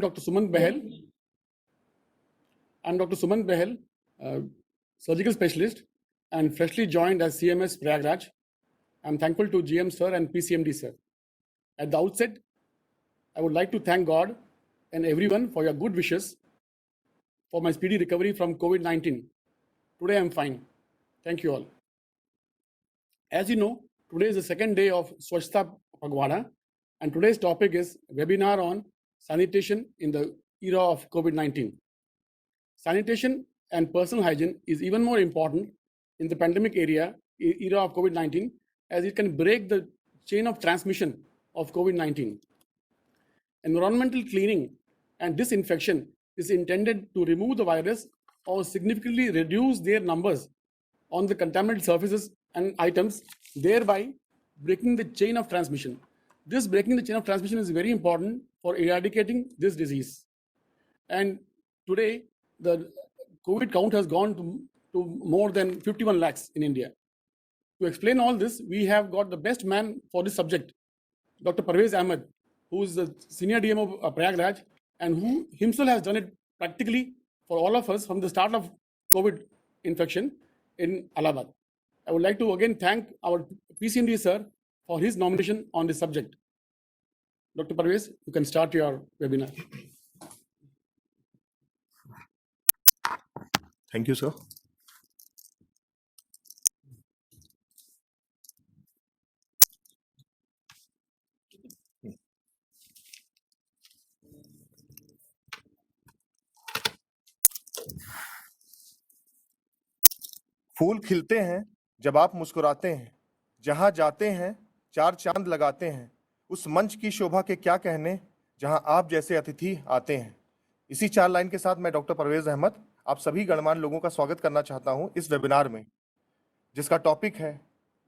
Dr. Suman Behel. I'm Dr. Suman Behel, surgical specialist and freshly joined as CMS Prayagraj. I'm thankful to GM sir and PCMD sir. At the outset, I would like to thank God and everyone for your good wishes for my speedy recovery from COVID-19. Today I'm fine. Thank you all. As you know, today is the second day of Swachhta Pagwada, and today's topic is webinar on sanitation in the era of COVID-19. Sanitation and personal hygiene is even more important in the pandemic era of COVID-19, as it can break the chain of transmission of COVID-19. Environmental cleaning and disinfection is intended to remove the virus or significantly reduce their numbers on the contaminated surfaces and items, thereby breaking the chain of transmission. This breaking the chain of transmission is very important for eradicating this disease. And today, the COVID count has gone to more than 51 lakhs in India. To explain all this, we have got the best man for this subject, Dr. Parvez Ahmed, who is the senior DM of Prayagraj and who himself has done it practically for all of us from the start of COVID infection in Allahabad. I would like to again thank our PCMD sir for his nomination on this subject. Dr. Parvez, you can start your webinar. Thank you, sir. फूल खिलते हैं जब आप मुस्कुराते हैं, जहां जाते हैं चार चांद लगाते हैं, उस मंच की शोभा के क्या कहने जहां आप जैसे अतिथि आते हैं। इसी 4 लाइन के साथ मैं डॉक्टर परवेज अहमद आप सभी गणमान्य लोगों का स्वागत करना चाहता हूं इस वेबिनार में, जिसका टॉपिक है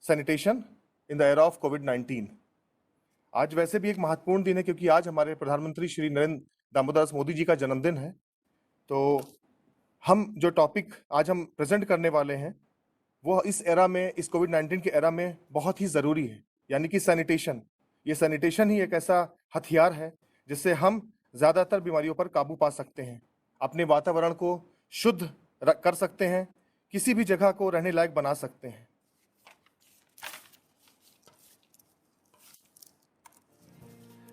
sanitation in the era of कोविड-19। आज वैसे भी एक महत्वपूर्ण दिन है क्योंकि आज हमारे प्रधानमंत्री श्री नरेंद्र दामोदर दास मोदी जी का जन्मदिन है। तो हम जो टॉपिक आज हम प्रेजेंट करने वाले हैं वो इस एरा में, इस कोविड-19 के एरा में बहुत ही ज़रूरी है, यानी कि सैनिटेशन। ये सैनिटेशन ही एक ऐसा हथियार है जिससे हम ज़्यादातर बीमारियों पर काबू पा सकते हैं, अपने वातावरण को शुद्ध कर सकते हैं, किसी भी जगह को रहने लायक बना सकते हैं।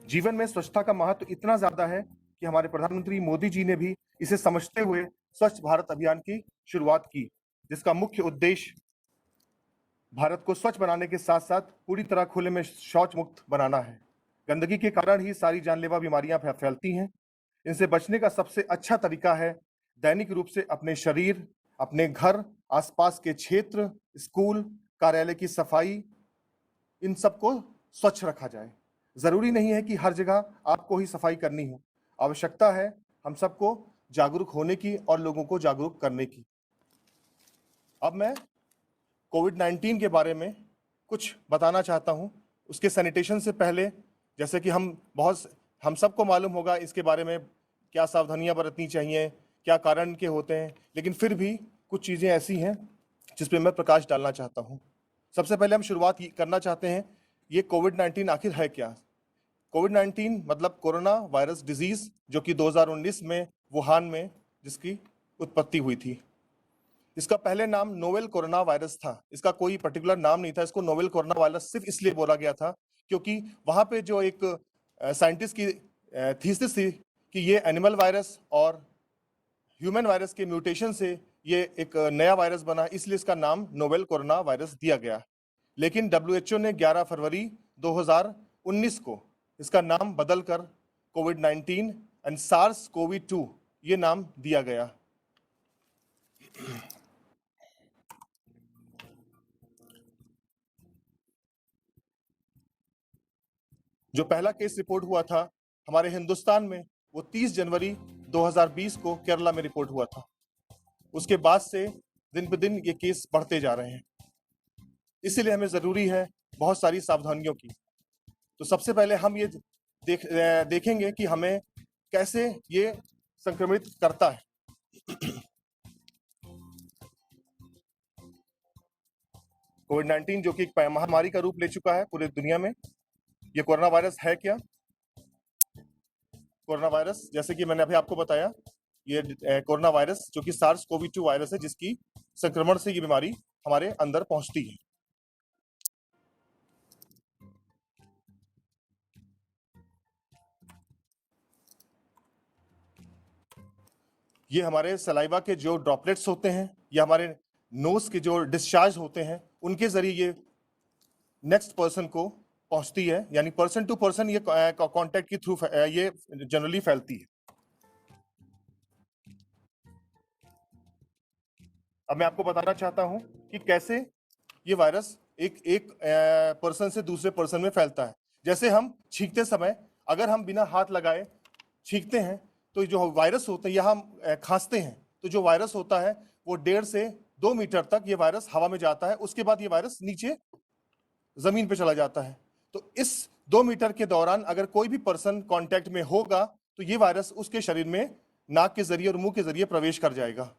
जीवन में स्वच्छता का महत्व इतना ज़्यादा है कि हमारे प्रधानमंत्री मोदी जी ने भी इसे समझते हुए स्वच्छ भारत अभियान की शुरुआत की, जिसका मुख्य उद्देश्य भारत को स्वच्छ बनाने के साथ साथ पूरी तरह खुले में शौच मुक्त बनाना है। गंदगी के कारण ही सारी जानलेवा बीमारियां फैलती हैं। इनसे बचने का सबसे अच्छा तरीका है दैनिक रूप से अपने शरीर, अपने घर, आसपास के क्षेत्र, स्कूल, कार्यालय की सफाई, इन सबको स्वच्छ रखा जाए। जरूरी नहीं है कि हर जगह आपको ही सफाई करनी हो, आवश्यकता है हम सबको जागरूक होने की और लोगों को जागरूक करने की। अब मैं कोविड-19 के बारे में कुछ बताना चाहता हूं। उसके सैनिटेशन से पहले, जैसे कि हम सबको मालूम होगा इसके बारे में क्या सावधानियां बरतनी चाहिए, क्या कारण के होते हैं, लेकिन फिर भी कुछ चीज़ें ऐसी हैं जिस पे मैं प्रकाश डालना चाहता हूं। सबसे पहले हम शुरुआत करना चाहते हैं, ये कोविड-19 आखिर है क्या। कोविड-19 मतलब कोरोना वायरस डिजीज, जो कि 2019 में वुहान में जिसकी उत्पत्ति हुई थी। इसका पहले नाम नोवेल कोरोना वायरस था, इसका कोई पर्टिकुलर नाम नहीं था। इसको नोवेल कोरोना वायरस सिर्फ इसलिए बोला गया था क्योंकि वहां पे जो एक साइंटिस्ट की थीसिस थी कि ये एनिमल वायरस और ह्यूमन वायरस के म्यूटेशन से ये एक नया वायरस बना, इसलिए इसका नाम नोवेल कोरोना वायरस दिया गया। लेकिन WHO ने 11 फरवरी 2019 को इसका नाम बदलकर कोविड-19 एंड SARS-CoV-2 ये नाम दिया गया। जो पहला केस रिपोर्ट हुआ था हमारे हिंदुस्तान में, वो 30 जनवरी 2020 को केरला में रिपोर्ट हुआ था। उसके बाद से दिन पे दिन ये केस बढ़ते जा रहे हैं, इसीलिए हमें जरूरी है बहुत सारी सावधानियों की। तो सबसे पहले हम ये देखेंगे कि हमें कैसे ये संक्रमित करता है। कोविड-19 जो कि एक महामारी का रूप ले चुका है पूरे दुनिया में, ये कोरोना वायरस है क्या। कोरोना वायरस, जैसे कि मैंने अभी आपको बताया, ये कोरोना वायरस जो कि SARS-CoV-2 वायरस है, जिसकी संक्रमण से ये बीमारी हमारे अंदर पहुंचती है। ये हमारे सलाइवा के जो ड्रॉपलेट्स होते हैं या हमारे नोज के जो डिस्चार्ज होते हैं, उनके जरिए ये नेक्स्ट पर्सन को पहुंचती है, यानी पर्सन टू पर्सन ये कांटेक्ट के थ्रू ये जनरली फैलती है। अब मैं आपको बताना चाहता हूं कि कैसे ये वायरस एक पर्सन से दूसरे पर्सन में फैलता है। जैसे हम छींकते समय अगर हम बिना हाथ लगाए छींकते हैं तो जो वायरस होते हैं, या हम खांसते हैं तो जो वायरस होता है वो 1.5 से 2 मीटर तक ये वायरस हवा में जाता है। उसके बाद ये वायरस नीचे जमीन पे चला जाता है। तो इस 2 मीटर के दौरान अगर कोई भी पर्सन कांटेक्ट में होगा तो ये वायरस उसके शरीर में नाक के जरिए और मुंह के जरिए प्रवेश कर जाएगा।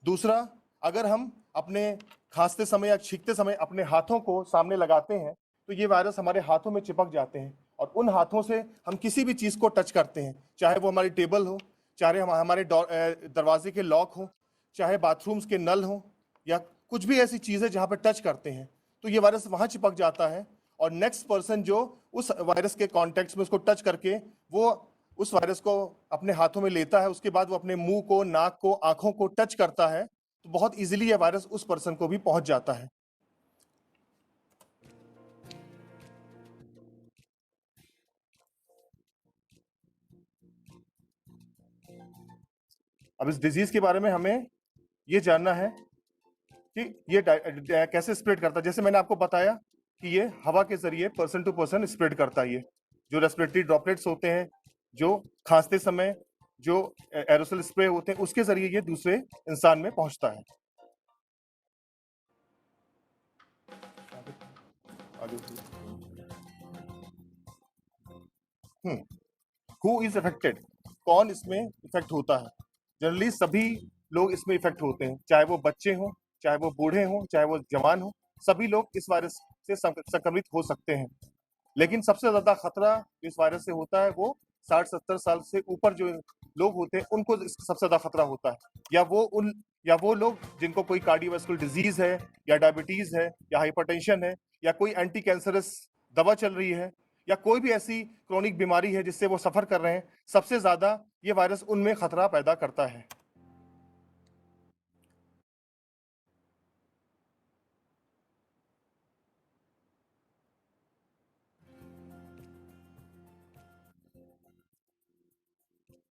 दूसरा, अगर हम अपने खांसते समय या छींकते समय अपने हाथों को सामने लगाते हैं तो ये वायरस हमारे हाथों में चिपक जाते हैं, और उन हाथों से हम किसी भी चीज को टच करते हैं, चाहे वो हमारी टेबल हो, चाहे हमारे दरवाजे के लॉक हो, चाहे बाथरूम्स के नल हो, या कुछ भी ऐसी चीज है जहां पर टच करते हैं तो ये वायरस वहां चिपक जाता है, और नेक्स्ट पर्सन जो उस वायरस के कॉन्टेक्ट में उसको टच करके वो उस वायरस को अपने हाथों में लेता है, उसके बाद वो अपने मुंह को, नाक को, आंखों को टच करता है, तो बहुत इजीली ये वायरस उस पर्सन को भी पहुंच जाता है। अब इस डिजीज के बारे में हमें ये जानना है कि ये कैसे स्प्रेड करता है। जैसे मैंने आपको बताया कि ये हवा के जरिए पर्सन टू पर्सन स्प्रेड करता है। ये जो रेस्पिरेटरी ड्रॉपलेट्स होते हैं, जो खांसते समय जो एरोसोल स्प्रे होते हैं, उसके जरिए ये दूसरे इंसान में पहुंचता है। हु इज अफेक्टेड, कौन इसमें इफेक्ट होता है? जनरली सभी लोग इसमें इफेक्ट होते हैं, चाहे वो बच्चे हों, चाहे वो बूढ़े हों, चाहे वो जवान हों, सभी लोग इस वायरस से संक्रमित हो सकते हैं। लेकिन सबसे ज्यादा खतरा इस वायरस से होता है वो 60-70 साल से ऊपर जो लोग होते हैं, उनको सबसे ज्यादा खतरा होता है। या वो लोग जिनको कोई कार्डियोवास्कुलर डिजीज है, या डायबिटीज है, या हाइपरटेंशन है, या कोई एंटी कैंसरस दवा चल रही है, या कोई भी ऐसी क्रोनिक बीमारी है जिससे वो सफर कर रहे हैं, सबसे ज्यादा ये वायरस उनमें खतरा पैदा करता है।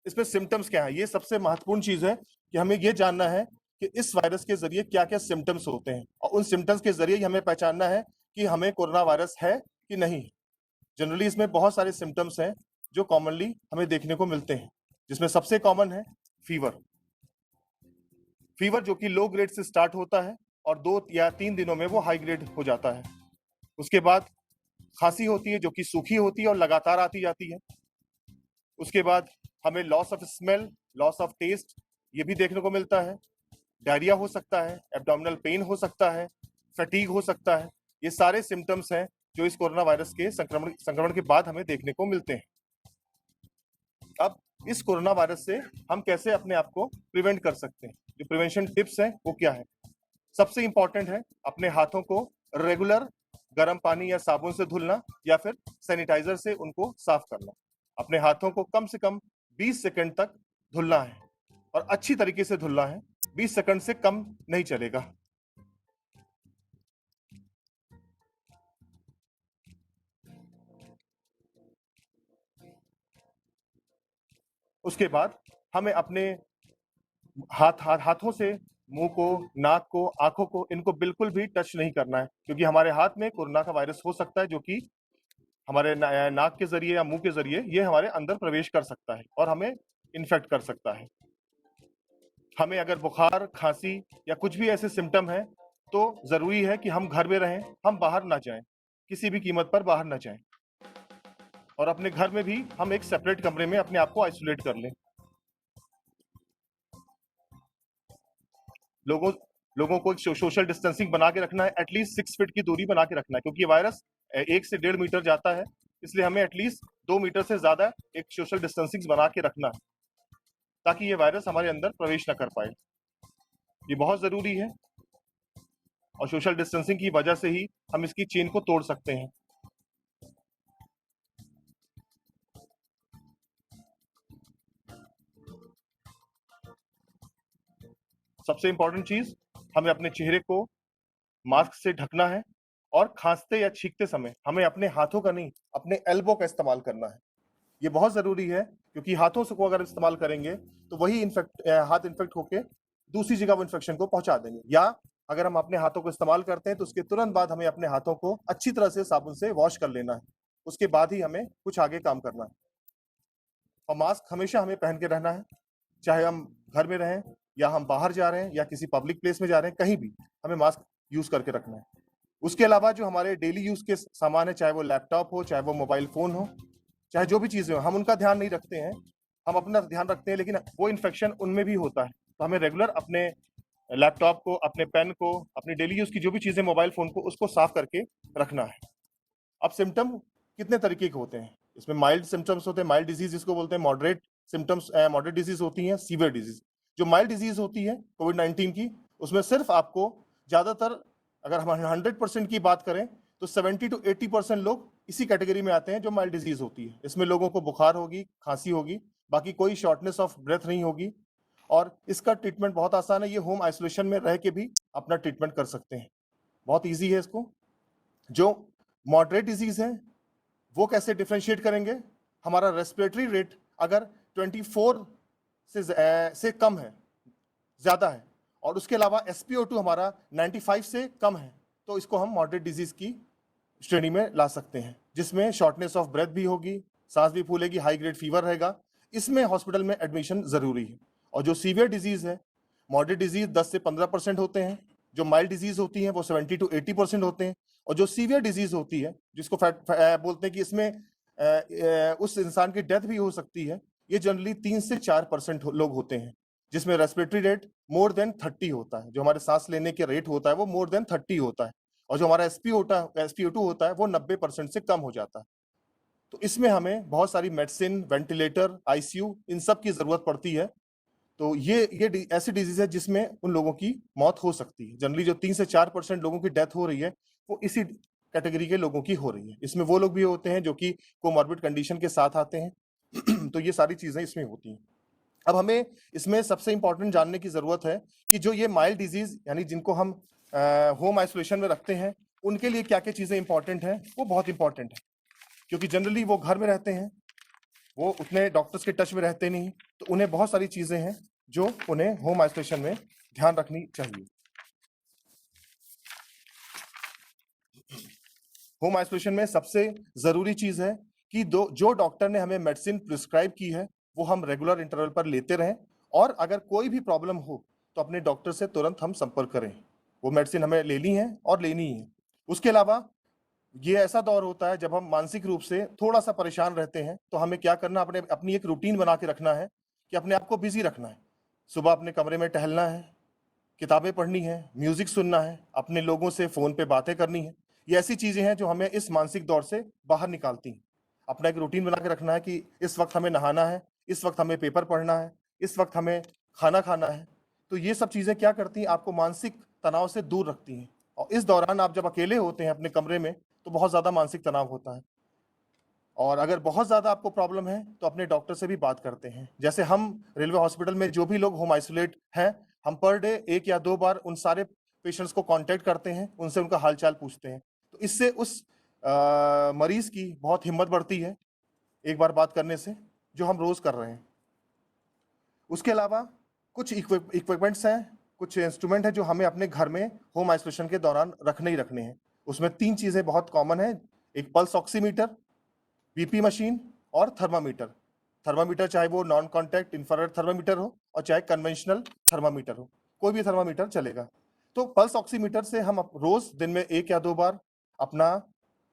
इसमें सिम्टम्स क्या है? ये सबसे महत्वपूर्ण चीज है कि हमें ये जानना है कि इस वायरस के जरिए क्या क्या सिम्टम्स होते हैं, और उन सिम्टम्स के जरिए हमें पहचानना है कि हमें कोरोना वायरस है कि नहीं। जनरली इसमें बहुत सारे सिम्टम्स हैं जो कॉमनली हमें देखने को मिलते हैं, जिसमें सबसे कॉमन है फीवर। फीवर जो कि लो ग्रेड से स्टार्ट होता है और 2 या 3 दिनों में वो हाई ग्रेड हो जाता है। उसके बाद खांसी होती है जो कि सूखी होती है और लगातार आती जाती है। उसके बाद हमें loss of smell, loss of taste ये भी देखने को मिलता है। डायरिया हो सकता है, एब्डोमिनल पेन हो सकता है, फटीग हो सकता है। ये सारे सिम्टम्स हैं जो इस कोरोना वायरस के संक्रमण के बाद हमें देखने को मिलते हैं। अब इस कोरोना वायरस से हम कैसे अपने आप को प्रिवेंट कर सकते हैं? जो प्रिवेंशन टिप्स हैं वो क्या है? सबसे इंपॉर्टेंट है अपने हाथों को रेगुलर गर्म पानी या साबुन से धुलना, या फिर सैनिटाइजर से उनको साफ करना। अपने हाथों को कम से कम 20 सेकंड तक धुलना है, और अच्छी तरीके से धुलना है। 20 सेकंड से कम नहीं चलेगा। उसके बाद हमें अपने हाथों से मुंह को, नाक को, आंखों को, इनको बिल्कुल भी टच नहीं करना है, क्योंकि हमारे हाथ में कोरोना का वायरस हो सकता है जो कि हमारे नाक के जरिए या मुंह के जरिए ये हमारे अंदर प्रवेश कर सकता है और हमें इन्फेक्ट कर सकता है। हमें अगर बुखार, खांसी या कुछ भी ऐसे सिम्टम है तो जरूरी है कि हम घर में रहें, हम बाहर ना जाएं, किसी भी कीमत पर बाहर ना जाएं, और अपने घर में भी हम एक सेपरेट कमरे में अपने आप को आइसोलेट कर लें। लोगों को सोशल डिस्टेंसिंग बना के रखना है, एटलीस्ट 6 फीट की दूरी बना के रखना है, क्योंकि ये वायरस 1 से 1.5 मीटर जाता है, इसलिए हमें एटलीस्ट 2 मीटर से ज्यादा एक सोशल डिस्टेंसिंग बना के रखना है, ताकि ये वायरस हमारे अंदर प्रवेश न कर पाए। ये बहुत जरूरी है और सोशल डिस्टेंसिंग की वजह से ही हम इसकी चेन को तोड़ सकते हैं। सबसे इंपॉर्टेंट चीज, हमें अपने चेहरे को मास्क से ढकना है और खांसते या छींकते समय हमें अपने हाथों का नहीं, अपने एल्बो का इस्तेमाल करना है। ये बहुत जरूरी है, क्योंकि हाथों से को अगर इस्तेमाल करेंगे तो वही हाथ इन्फेक्ट होके दूसरी जगह वो इन्फेक्शन को पहुंचा देंगे। या अगर हम अपने हाथों को इस्तेमाल करते हैं तो उसके तुरंत बाद हमें अपने हाथों को अच्छी तरह से साबुन से वॉश कर लेना है, उसके बाद ही हमें कुछ आगे काम करना है। और मास्क हमेशा हमें पहन के रहना है, चाहे हम घर में रहें या हम बाहर जा रहे हैं या किसी पब्लिक प्लेस में जा रहे हैं, कहीं भी हमें मास्क यूज करके रखना है। उसके अलावा जो हमारे डेली यूज के सामान है, चाहे वो लैपटॉप हो, चाहे वो मोबाइल फोन हो, चाहे जो भी चीजें हो, हम उनका ध्यान नहीं रखते हैं। हम अपना ध्यान रखते हैं लेकिन वो इन्फेक्शन उनमें भी होता है। तो हमें रेगुलर अपने लैपटॉप को, अपने पेन को, अपनी डेली यूज की जो भी चीजें, मोबाइल फोन को, उसको साफ करके रखना है। अब सिम्टम कितने तरीके के होते हैं? इसमें माइल्ड सिम्टम्स होते हैं, माइल्ड डिजीज जिसको बोलते हैं, मॉडरेट सिम्टम्स, मॉडरेट डिजीज होती है, सीवियर डिजीज। जो माइल्ड डिजीज होती है कोविड-19 की, उसमें सिर्फ आपको ज्यादातर, अगर हम 100% की बात करें तो 70 to 80% लोग इसी कैटेगरी में आते हैं जो माइल्ड डिजीज होती है। इसमें लोगों को बुखार होगी, खांसी होगी, बाकी कोई शॉर्टनेस ऑफ ब्रेथ नहीं होगी और इसका ट्रीटमेंट बहुत आसान है। ये होम आइसोलेशन में रह के भी अपना ट्रीटमेंट कर सकते हैं, बहुत ईजी है इसको। जो मॉडरेट डिजीज है वो कैसे डिफरेंशिएट करेंगे? हमारा रेस्पिरेटरी रेट अगर 24 से कम है, ज्यादा है, और उसके अलावा SpO2 हमारा 95 से कम है, तो इसको हम मॉडरेट डिजीज की श्रेणी में ला सकते हैं, जिसमें शॉर्टनेस ऑफ ब्रेथ भी होगी, सांस भी फूलेगी, हाई ग्रेड फीवर रहेगा। इसमें हॉस्पिटल में एडमिशन जरूरी है। और जो सीवियर डिजीज है, मॉडरेट डिजीज 10 से 15% होते हैं, जो माइल्ड डिजीज होती है वो 70 to 80% होते हैं, और जो सीवियर डिजीज होती है जिसको बोलते हैं कि इसमें उस इंसान की डेथ भी हो सकती है, ये जनरली 3 से 4% लोग होते हैं, जिसमें रेस्पिरेटरी रेट मोर देन 30 होता है। जो हमारे सांस लेने के रेट होता है वो मोर देन 30 होता है, और जो हमारा SpO2 होता है वो 90% से कम हो जाता है। तो इसमें हमें बहुत सारी मेडिसिन, वेंटिलेटर, ICU, इन सब की जरूरत पड़ती है। तो ये ऐसी डिजीज है जिसमें उन लोगों की मौत हो सकती है। जनरली जो 3 से 4% लोगों की डेथ हो रही है वो इसी कैटेगरी के लोगों की हो रही है। इसमें वो लोग भी होते हैं जो कि कोमॉर्बिड कंडीशन के साथ आते हैं तो ये सारी चीजें इसमें होती हैं। अब हमें इसमें सबसे इंपॉर्टेंट जानने की जरूरत है कि जो ये माइल्ड डिजीज, यानी जिनको हम होम आइसोलेशन में रखते हैं, उनके लिए क्या क्या चीजें इंपॉर्टेंट हैं। वो बहुत इंपॉर्टेंट है, क्योंकि जनरली वो घर में रहते हैं, वो उतने डॉक्टर्स के टच में रहते नहीं, तो उन्हें बहुत सारी चीजें हैं जो उन्हें होम आइसोलेशन में ध्यान रखनी चाहिए। होम आइसोलेशन में सबसे जरूरी चीज है कि जो डॉक्टर ने हमें मेडिसिन प्रिस्क्राइब की है वो हम रेगुलर इंटरवल पर लेते रहें, और अगर कोई भी प्रॉब्लम हो तो अपने डॉक्टर से तुरंत हम संपर्क करें। वो मेडिसिन हमें लेनी है और लेनी ही है। उसके अलावा ये ऐसा दौर होता है जब हम मानसिक रूप से थोड़ा सा परेशान रहते हैं, तो हमें क्या करना, अपनी एक रूटीन बना के रखना है कि अपने आप को बिजी रखना है। सुबह अपने कमरे में टहलना है, किताबें पढ़नी है, म्यूजिक सुनना है, अपने लोगों से फोन पे बातें करनी है। ये ऐसी चीजें हैं जो हमें इस मानसिक दौर से बाहर निकालती हैं। अपना एक रूटीन बना के रखना है कि इस वक्त हमें नहाना है, इस वक्त हमें पेपर पढ़ना है, इस वक्त हमें खाना खाना है। तो ये सब चीजें क्या करती हैं, आपको मानसिक तनाव से दूर रखती हैं। और इस दौरान आप जब अकेले होते हैं अपने कमरे में तो बहुत ज्यादा मानसिक तनाव होता है। और अगर बहुत ज्यादा आपको प्रॉब्लम है तो अपने डॉक्टर से भी बात करते हैं। जैसे हम रेलवे हॉस्पिटल में जो भी लोग होम आइसोलेट हैं, हम पर डे 1 या 2 बार उन सारे पेशेंट्स को कांटेक्ट करते हैं, उनसे उनका हालचाल पूछते हैं। तो इससे उस मरीज की बहुत हिम्मत बढ़ती है एक बार बात करने से, जो हम रोज कर रहे हैं। उसके अलावा कुछ इक्विपमेंट्स हैं, कुछ इंस्ट्रूमेंट है जो हमें अपने घर में होम आइसोलेशन के दौरान रखने ही रखने हैं। उसमें 3 चीजें बहुत कॉमन है, एक पल्स ऑक्सीमीटर, बीपी मशीन और थर्मामीटर। थर्मामीटर चाहे वो नॉन कॉन्टैक्ट इंफ्रारेड थर्मामीटर हो और चाहे कन्वेंशनल थर्मामीटर हो, कोई भी थर्मामीटर चलेगा। तो पल्स ऑक्सीमीटर से हम रोज दिन में 1 या 2 बार अपना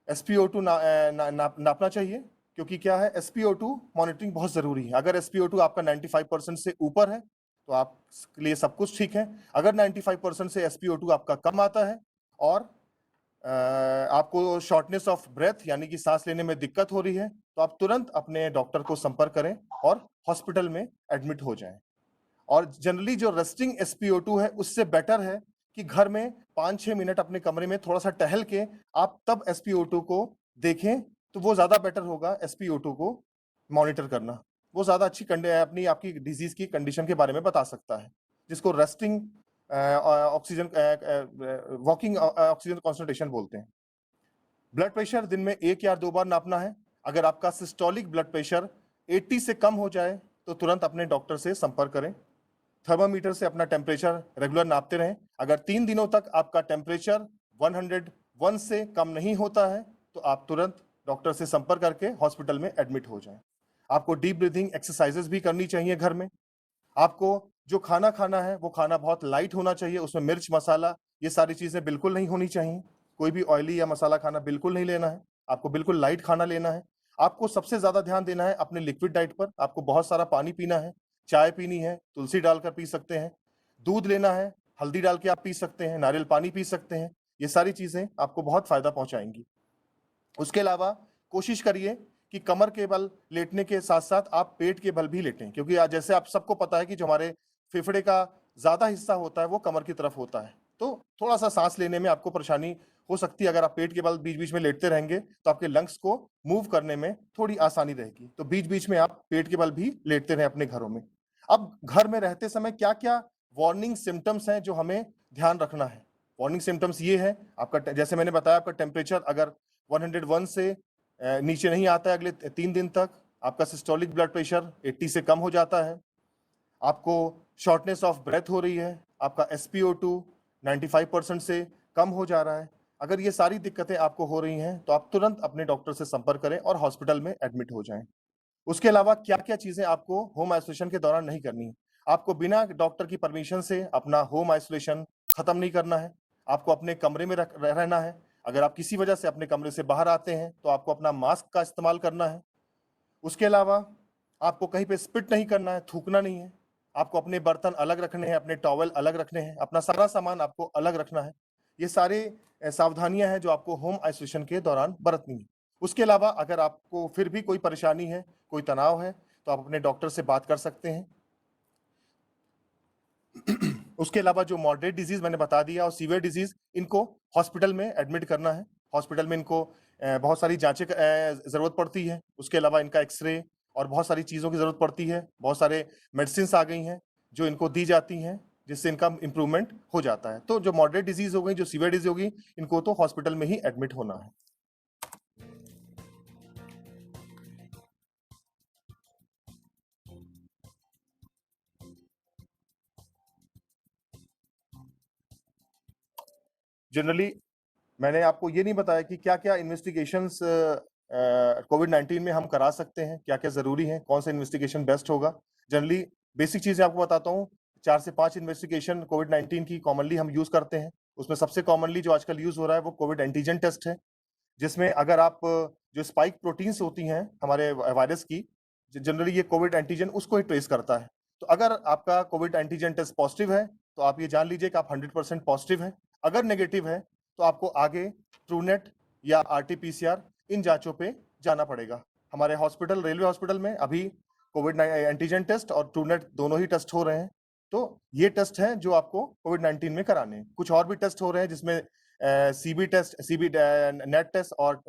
SpO2 नापना चाहिए, क्योंकि क्या है, SpO2 मॉनिटरिंग बहुत जरूरी है। अगर SpO2 आपका 95% से ऊपर है तो आपके लिए सब कुछ ठीक है। अगर 95% से SpO2 आपका कम आता है और आपको शॉर्टनेस ऑफ ब्रेथ यानी कि सांस लेने में दिक्कत हो रही है, तो आप तुरंत अपने डॉक्टर को संपर्क करें और हॉस्पिटल में एडमिट हो जाएं। और जनरली जो रेस्टिंग SpO2 है उससे बेटर है कि घर में 5-6 मिनट अपने कमरे में थोड़ा सा टहल के आप तब SpO2 को देखें, तो वो ज्यादा बेटर होगा SpO2 को मॉनिटर करना। वो ज्यादा अच्छी अपनी आपकी डिजीज की कंडीशन के बारे में बता सकता है, जिसको resting oxygen walking oxygen concentration बोलते हैं। ब्लड प्रेशर दिन में 1 या 2 बार नापना है। अगर आपका सिस्टोलिक ब्लड प्रेशर 80 से कम हो जाए तो तुरंत अपने डॉक्टर से संपर्क करें। थर्मामीटर से अपना टेम्परेचर रेगुलर नापते रहें। अगर 3 दिनों तक आपका टेम्परेचर 101 से कम नहीं होता है तो आप तुरंत डॉक्टर से संपर्क करके हॉस्पिटल में एडमिट हो जाएं। आपको डीप ब्रीथिंग एक्सरसाइजेस भी करनी चाहिए घर में। आपको जो खाना खाना है वो खाना बहुत लाइट होना चाहिए, उसमें मिर्च मसाला ये सारी चीजें बिल्कुल नहीं होनी चाहिए। कोई भी ऑयली या मसाला खाना बिल्कुल नहीं लेना है, आपको बिल्कुल लाइट खाना लेना है। आपको सबसे ज्यादा ध्यान देना है अपने लिक्विड डाइट पर। आपको बहुत सारा पानी पीना है, चाय पीनी है, तुलसी डालकर पी सकते हैं, दूध लेना है, हल्दी डाल के आप पी सकते हैं, नारियल पानी पी सकते हैं। ये सारी चीजें आपको बहुत फायदा पहुंचाएंगी। उसके अलावा कोशिश करिए कि कमर के बल लेटने के साथ साथ आप पेट के बल भी लेटें, क्योंकि आज जैसे आप सबको पता है कि जो हमारे फेफड़े का ज्यादा हिस्सा होता है वो कमर की तरफ होता है, तो थोड़ा सा सांस लेने में आपको परेशानी हो सकती है। अगर आप पेट के बल बीच बीच में लेटते रहेंगे तो आपके लंग्स को मूव करने में थोड़ी आसानी रहेगी। तो बीच बीच में आप पेट के बल भी लेटते रहें अपने घरों में। अब घर में रहते समय क्या क्या वार्निंग सिम्टम्स हैं जो हमें ध्यान रखना है? वार्निंग सिम्टम्स ये है, आपका जैसे मैंने बताया, आपका टेम्परेचर अगर 101 से नीचे नहीं आता है अगले 3 दिन तक, आपका सिस्टोलिक ब्लड प्रेशर 80 से कम हो जाता है, आपको शॉर्टनेस ऑफ ब्रेथ हो रही है, आपका SpO2 95% से कम हो जा रहा है। अगर ये सारी दिक्कतें आपको हो रही हैं तो आप तुरंत अपने डॉक्टर से संपर्क करें और हॉस्पिटल में एडमिट हो जाएं। उसके अलावा क्या क्या चीजें आपको होम आइसोलेशन के दौरान नहीं करनी है? आपको बिना डॉक्टर की परमिशन से अपना होम आइसोलेशन खत्म नहीं करना है। आपको अपने कमरे में रहना है। अगर आप किसी वजह से अपने कमरे से बाहर आते हैं तो आपको अपना मास्क का इस्तेमाल करना है। उसके अलावा आपको कहीं पे स्पिट नहीं करना है, थूकना नहीं है। आपको अपने बर्तन अलग रखने हैं, अपने टॉवल अलग रखने हैं, अपना सारा सामान आपको अलग रखना है। ये सारे सावधानियां हैं जो आपको होम आइसोलेशन के दौरान बरतनी है। उसके अलावा अगर आपको फिर भी कोई परेशानी है, कोई तनाव है, तो आप अपने डॉक्टर से बात कर सकते हैं। उसके अलावा जो मॉडरेट डिजीज मैंने बता दिया और सीवियर डिजीज, इनको हॉस्पिटल में एडमिट करना है। हॉस्पिटल में इनको बहुत सारी जांचें जरूरत पड़ती है। उसके अलावा इनका एक्सरे और बहुत सारी चीजों की जरूरत पड़ती है। बहुत सारे मेडिसिन आ गई हैं जो इनको दी जाती हैं, जिससे इनका इंप्रूवमेंट हो जाता है। तो जो मॉडरेट डिजीज हो गई, जो सीवियर डिजीज होगी, इनको तो हॉस्पिटल में ही एडमिट होना है। जनरली मैंने आपको ये नहीं बताया कि क्या क्या इन्वेस्टिगेशंस कोविड-19 में हम करा सकते हैं, क्या क्या जरूरी है, कौन सा इन्वेस्टिगेशन बेस्ट होगा। जनरली बेसिक चीजें आपको बताता हूँ। 4 से 5 इन्वेस्टिगेशन कोविड-19 की कॉमनली हम यूज करते हैं। उसमें सबसे कॉमनली जो आजकल यूज हो रहा है वो कोविड एंटीजन टेस्ट है, जिसमें अगर आप जो स्पाइक प्रोटीन्स होती हैं हमारे वायरस की, जनरली ये कोविड एंटीजन उसको ही ट्रेस करता है। तो अगर आपका कोविड एंटीजन टेस्ट पॉजिटिव है तो आप ये जान लीजिए कि आप 100% पॉजिटिव है। अगर नेगेटिव है तो आपको आगे ट्रूनेट या RT-PCR इन जांचों पे जाना पड़ेगा। हमारे हॉस्पिटल, रेलवे हॉस्पिटल में अभी कोविड एंटीजन टेस्ट और ट्रूनेट दोनों ही टेस्ट हो रहे हैं। तो ये टेस्ट हैं जो आपको कोविड-19 में कराने हैं। कुछ और भी टेस्ट हो रहे हैं जिसमें सीबी नेट टेस्ट और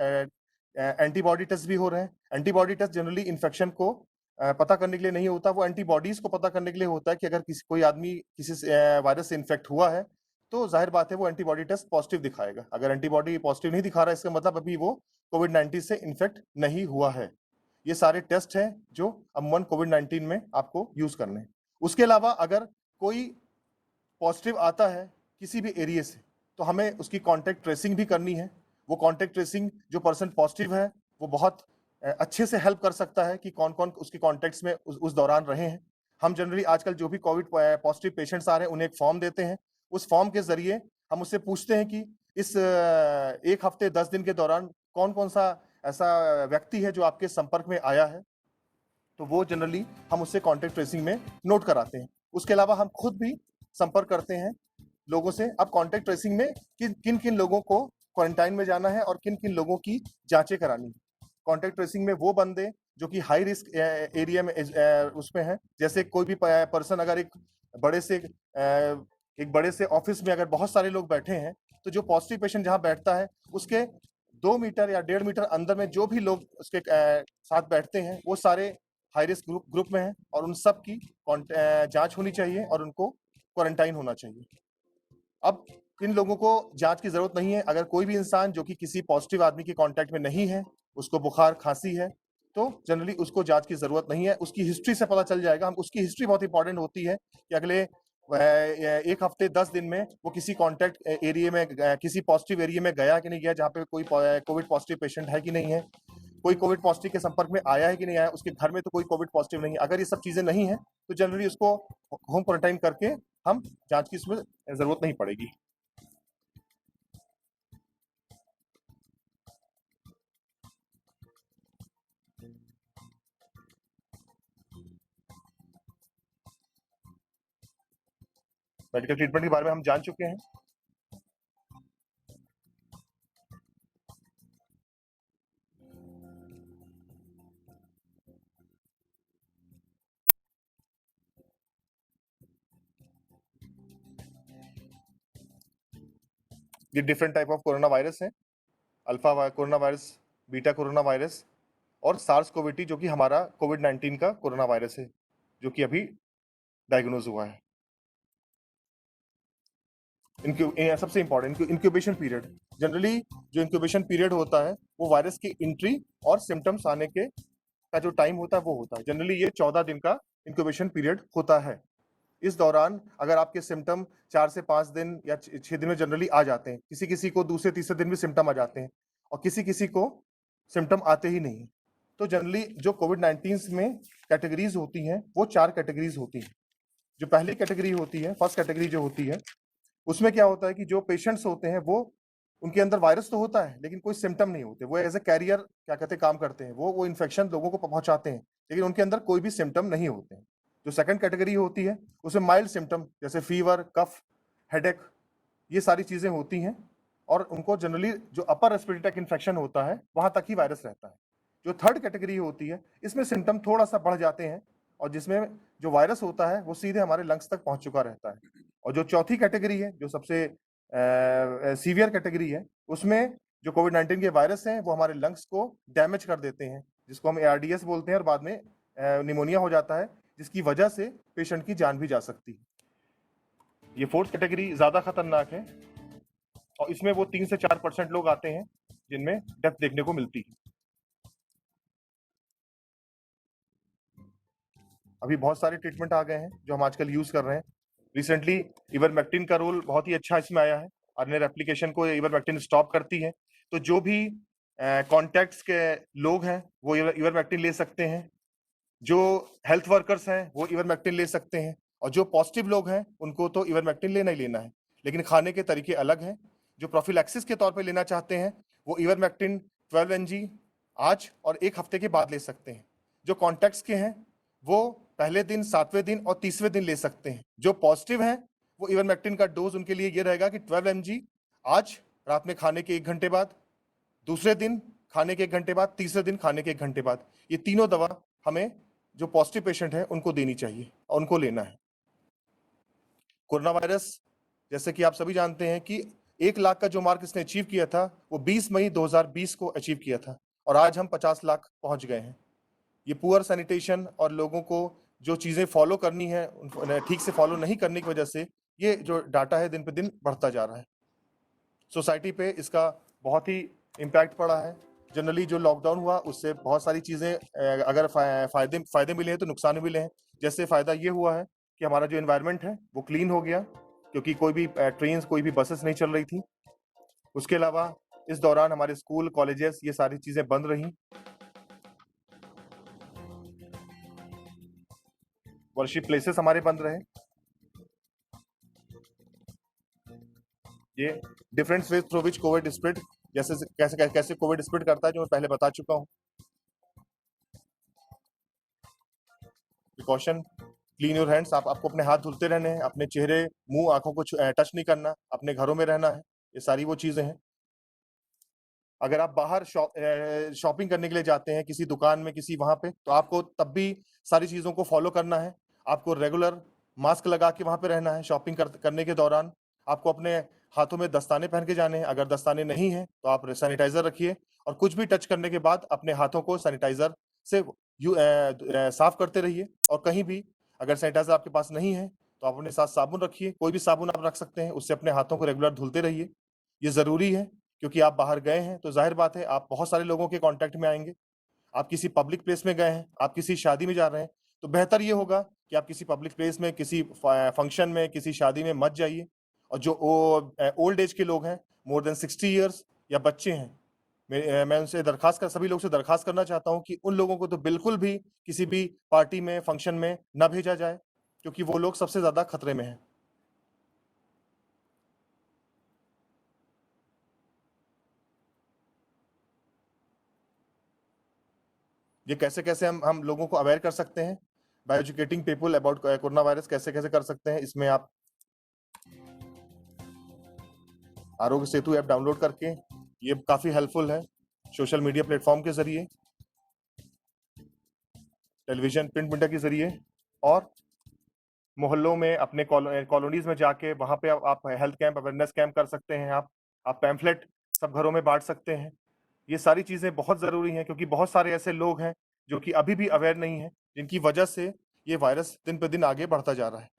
एंटीबॉडी टेस्ट भी हो रहे हैं। एंटीबॉडी टेस्ट जनरली इन्फेक्शन को पता करने के लिए नहीं होता, वो एंटीबॉडीज को पता करने के लिए होता है कि अगर कोई आदमी किसी वायरस से इन्फेक्ट हुआ है तो जाहिर बात है वो एंटीबॉडी टेस्ट पॉजिटिव दिखाएगा। अगर एंटीबॉडी पॉजिटिव नहीं दिखा रहा है, इसका मतलब अभी वो कोविड-19 से इन्फेक्ट नहीं हुआ है। ये सारे टेस्ट हैं जो अमूमन कोविड-19 में आपको यूज करने हैं। उसके अलावा अगर कोई पॉजिटिव आता है किसी भी एरिया से तो हमें उसकी कॉन्टेक्ट ट्रेसिंग भी करनी है। वो कॉन्टेक्ट ट्रेसिंग जो पर्सन पॉजिटिव है वो बहुत अच्छे से हेल्प कर सकता है कि कौन कौन उसके कॉन्टेक्ट्स में उस दौरान रहे हैं। हम जनरली आजकल जो भी कोविड पॉजिटिव पेशेंट्स आ रहे हैं उन्हें एक फॉर्म देते हैं। उस फॉर्म के जरिए हम उससे पूछते हैं कि इस 1 हफ्ते 10 दिन के दौरान कौन कौन सा ऐसा व्यक्ति है जो आपके संपर्क में आया है, तो वो जनरली हम उससे कॉन्टेक्ट ट्रेसिंग में नोट कराते हैं। उसके अलावा हम खुद भी संपर्क करते हैं लोगों से। अब कॉन्टेक्ट ट्रेसिंग में किन किन लोगों को क्वारंटाइन में जाना है और किन किन लोगों की जांचें करानी है। कॉन्टैक्ट ट्रेसिंग में वो बंदे जो कि हाई रिस्क एरिया में उसमें हैं, जैसे कोई भी पर्सन अगर एक बड़े से ऑफिस में अगर बहुत सारे लोग बैठे हैं, तो जो पॉजिटिव पेशेंट जहां बैठता है उसके 2 मीटर या 1.5 मीटर अंदर में जो भी लोग उसके साथ बैठते हैं वो सारे हाई रिस्क ग्रुप में हैं और उन सब की जांच होनी चाहिए और उनको क्वारंटाइन होना चाहिए। अब इन लोगों को जांच की जरूरत नहीं है। अगर कोई भी इंसान जो कि किसी पॉजिटिव आदमी के कांटेक्ट में नहीं है, उसको बुखार खांसी है, तो जनरली उसको जांच की जरूरत नहीं है। उसकी हिस्ट्री से पता चल जाएगा। हम उसकी हिस्ट्री बहुत इंपॉर्टेंट होती है कि अगले 1 हफ्ते 10 दिन में वो किसी कॉन्टैक्ट एरिया में किसी पॉजिटिव एरिया में गया कि नहीं गया, जहाँ पे कोई कोविड पॉजिटिव पेशेंट है कि नहीं है, कोई कोविड पॉजिटिव के संपर्क में आया है कि नहीं आया, उसके घर में तो कोई कोविड पॉजिटिव नहीं है। अगर ये सब चीजें नहीं है तो जनरली उसको होम क्वारंटाइन करके हम जांच की इसमें जरूरत नहीं पड़ेगी। मेडिकल ट्रीटमेंट के बारे में हम जान चुके हैं। ये different type of corona virus है, alpha corona virus, beta corona virus और सार्स कोविड जो कि हमारा कोविड-19 का कोरोना वायरस है, जो कि अभी डायग्नोज हुआ है। सबसे इंपॉर्टेंट इंक्यूबेशन पीरियड। जनरली जो इंक्यूबेशन पीरियड होता है वो वायरस की एंट्री और सिम्टम्स आने के का जो टाइम होता है वो होता है। जनरली ये 14 दिन का इंक्यूबेशन पीरियड होता है। इस दौरान अगर आपके सिम्टम 4 से 5 दिन या 6 दिन में जनरली आ जाते हैं, किसी किसी को दूसरे तीसरे दिन भी सिम्टम आ जाते हैं और किसी किसी को सिम्टम आते ही नहीं। तो जनरली जो कोविड-19 में कैटेगरीज होती हैं वो 4 कैटेगरीज होती हैं। जो पहली कैटेगरी होती है, फर्स्ट कैटेगरी जो होती है, उसमें क्या होता है कि जो पेशेंट्स होते हैं वो उनके अंदर वायरस तो होता है लेकिन कोई सिम्टम नहीं होते। वो एज ए कैरियर क्या कहते हैं काम करते हैं, वो इन्फेक्शन लोगों को पहुंचाते हैं लेकिन उनके अंदर कोई भी सिम्टम नहीं होते हैं। जो सेकंड कैटेगरी होती है उसमें माइल्ड सिम्टम जैसे फीवर, कफ, हेडेक, ये सारी चीजें होती हैं और उनको जनरली जो अपर रेस्पिरेटरी ट्रैक्ट इन्फेक्शन होता है वहां तक ही वायरस रहता है। जो थर्ड कैटेगरी होती है इसमें सिम्टम थोड़ा सा बढ़ जाते हैं और जिसमें जो वायरस होता है वो सीधे हमारे लंग्स तक पहुंच चुका रहता है। और जो चौथी कैटेगरी है, जो सबसे सीवियर कैटेगरी है, उसमें जो कोविड-19 के वायरस हैं वो हमारे लंग्स को डैमेज कर देते हैं, जिसको हम एआरडीएस बोलते हैं और बाद में निमोनिया हो जाता है, जिसकी वजह से पेशेंट की जान भी जा सकती है। ये फोर्थ कैटेगरी ज्यादा खतरनाक है और इसमें वो 3 से 4% लोग आते हैं जिनमें डेथ देखने को मिलती है। अभी बहुत सारे ट्रीटमेंट आ गए हैं जो हम आजकल यूज कर रहे हैं। रिसेंटली इवरमेक्टिन का रोल बहुत ही अच्छा इसमें आया है। अन्य एप्लीकेशन को इवरमेक्टिन स्टॉप करती है, तो जो भी कॉन्टैक्ट्स के लोग हैं वो इवरमेक्टिन ले सकते हैं। जो हेल्थ वर्कर्स हैं वो इवरमेक्टिन ले सकते हैं और जो पॉजिटिव लोग हैं उनको तो इवरमेक्टिन लेना ही लेना है, लेकिन खाने के तरीके अलग हैं। जो प्रोफिलैक्सिस के तौर पे लेना चाहते हैं वो इवरमेक्टिन 12 mg आज और 1 हफ्ते के बाद ले सकते हैं। जो कॉन्टैक्ट्स के हैं वो पहले दिन, 7वें दिन और 30वें दिन ले सकते हैं। जो पॉजिटिव हैं वो इवरमेक्टिन का डोज उनके लिए ये रहेगा कि 12 mg आज रात में खाने के 1 घंटे बाद, दूसरे दिन खाने के 1 घंटे बाद, तीसरे दिन खाने के 1 घंटे बाद। ये तीनों दवा हमें जो पॉजिटिव पेशेंट है उनको देनी चाहिए और उनको लेना है। कोरोना वायरस, जैसे कि आप सभी जानते हैं कि 1 लाख का जो मार्क इसने अचीव किया था वो 20 मई 2020 को अचीव किया था और आज हम 50 लाख पहुंच गए हैं। ये पुअर सैनिटेशन और लोगों को जो चीजें फॉलो करनी है उनको ठीक से फॉलो नहीं करने की वजह से ये जो डाटा है दिन पे दिन बढ़ता जा रहा है। सोसाइटी पे इसका बहुत ही इम्पैक्ट पड़ा है। जनरली जो लॉकडाउन हुआ उससे बहुत सारी चीजें अगर फायदे मिले हैं तो नुकसान भी मिले हैं। जैसे फायदा ये हुआ है कि हमारा जो एनवायरनमेंट है वो क्लीन हो गया, क्योंकि कोई भी ट्रेन, कोई भी बसेस नहीं चल रही थी। उसके अलावा इस दौरान हमारे स्कूल, कॉलेजेस, ये सारी चीजें बंद रही। वर्शिप प्लेसेस हमारे बंद रहे। ये different ways through which Covid spread, जैसे कैसे कैसे कोविड स्प्रेड करता है जो मैं पहले बता चुका हूँ। प्रिकॉशन, क्लीन योर हैंड्स, आपको अपने हाथ धुलते रहने हैं, अपने चेहरे, मुंह, आंखों को टच नहीं करना, अपने घरों में रहना है। ये सारी वो चीजें हैं। अगर आप बाहर शॉपिंग करने के लिए जाते हैं किसी दुकान में, किसी वहां पे, तो आपको तब भी सारी चीजों को फॉलो करना है। आपको रेगुलर मास्क लगा के वहां पे रहना है। शॉपिंग करने के दौरान आपको अपने हाथों में दस्ताने पहन के जाने हैं। अगर दस्ताने नहीं है तो आप सैनिटाइजर रखिए, और कुछ भी टच करने के बाद अपने हाथों को सैनिटाइजर से साफ करते रहिए। और कहीं भी अगर सैनिटाइजर आपके पास नहीं है तो आप अपने साथ साबुन रखिए, कोई भी साबुन आप रख सकते हैं, उससे अपने हाथों को रेगुलर धुलते रहिए। ये जरूरी है क्योंकि आप बाहर गए हैं तो जाहिर बात है आप बहुत सारे लोगों के कांटेक्ट में आएंगे। आप किसी पब्लिक प्लेस में गए हैं, आप किसी शादी में जा रहे हैं, तो बेहतर ये होगा कि आप किसी पब्लिक प्लेस में, किसी फंक्शन में, किसी शादी में मत जाइए। और जो ओल्ड एज के लोग हैं, मोर देन 60 ईयर्स, या बच्चे हैं, मैं उनसे सभी लोग से दरखास्त करना चाहता हूं कि उन लोगों को तो बिल्कुल भी किसी भी पार्टी में, फंक्शन में न भेजा जाए, क्योंकि वो लोग सबसे ज्यादा खतरे में हैं। ये कैसे कैसे हम लोगों को अवेयर कर सकते हैं, by educating people about corona virus, कैसे कैसे कर सकते हैं। इसमें आप आरोग्य सेतु ऐप डाउनलोड करके, ये काफी हेल्पफुल है। सोशल मीडिया प्लेटफॉर्म के जरिए, टेलीविजन, प्रिंट मीडिया के जरिए, और मोहल्लों में, अपने कॉलोनीज में जाके वहां पे आप हेल्थ कैंप, अवेयरनेस कैंप कर सकते हैं। आप पैम्फलेट सब घरों में बांट सकते हैं। ये सारी चीजें बहुत जरूरी हैं क्योंकि बहुत सारे ऐसे लोग हैं जो कि अभी भी अवेयर नहीं है, जिनकी वजह से ये वायरस दिन पे दिन आगे बढ़ता जा रहा है।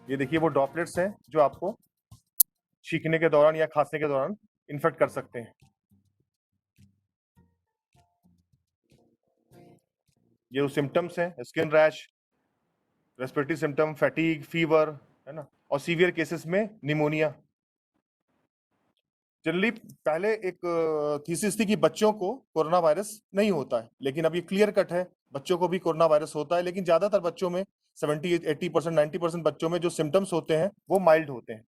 ये देखिए वो ड्रॉपलेट्स हैं जो आपको छींकने के दौरान या खांसने के दौरान इन्फेक्ट कर सकते हैं। ये वो सिम्टम्स हैं, skin rash, respiratory symptom, fatigue, fever, है ना, और सीवियर केसेस में निमोनिया। जनरली पहले एक थीसिस थी कि बच्चों को कोरोना वायरस नहीं होता है, लेकिन अब ये क्लियर कट है, बच्चों को भी कोरोना वायरस होता है। लेकिन ज्यादातर बच्चों में, 70-80%, 90% बच्चों में जो सिम्टम्स होते हैं वो माइल्ड होते हैं,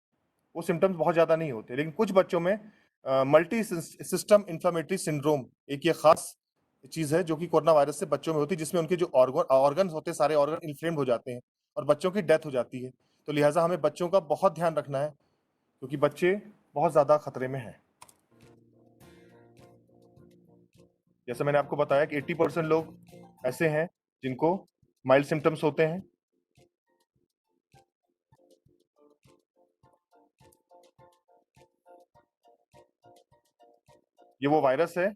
वो सिम्टम्स बहुत ज्यादा नहीं होते। लेकिन कुछ बच्चों में मल्टी सिस्टम इंफ्लेमेटरी सिंड्रोम, एक ये खास चीज है जो कि कोरोना वायरस से बच्चों में होती है, जिसमें उनके जो ऑर्गन होते हैं, सारे ऑर्गन इन्फ्लेम्ड हो जाते हैं और बच्चों की डेथ हो जाती है। तो लिहाजा हमें बच्चों का बहुत ध्यान रखना है क्योंकि बच्चे बहुत ज्यादा खतरे में हैं। जैसे मैंने आपको बताया कि 80% लोग ऐसे हैं जिनको माइल्ड सिम्टम्स होते हैं। ये वो वायरस है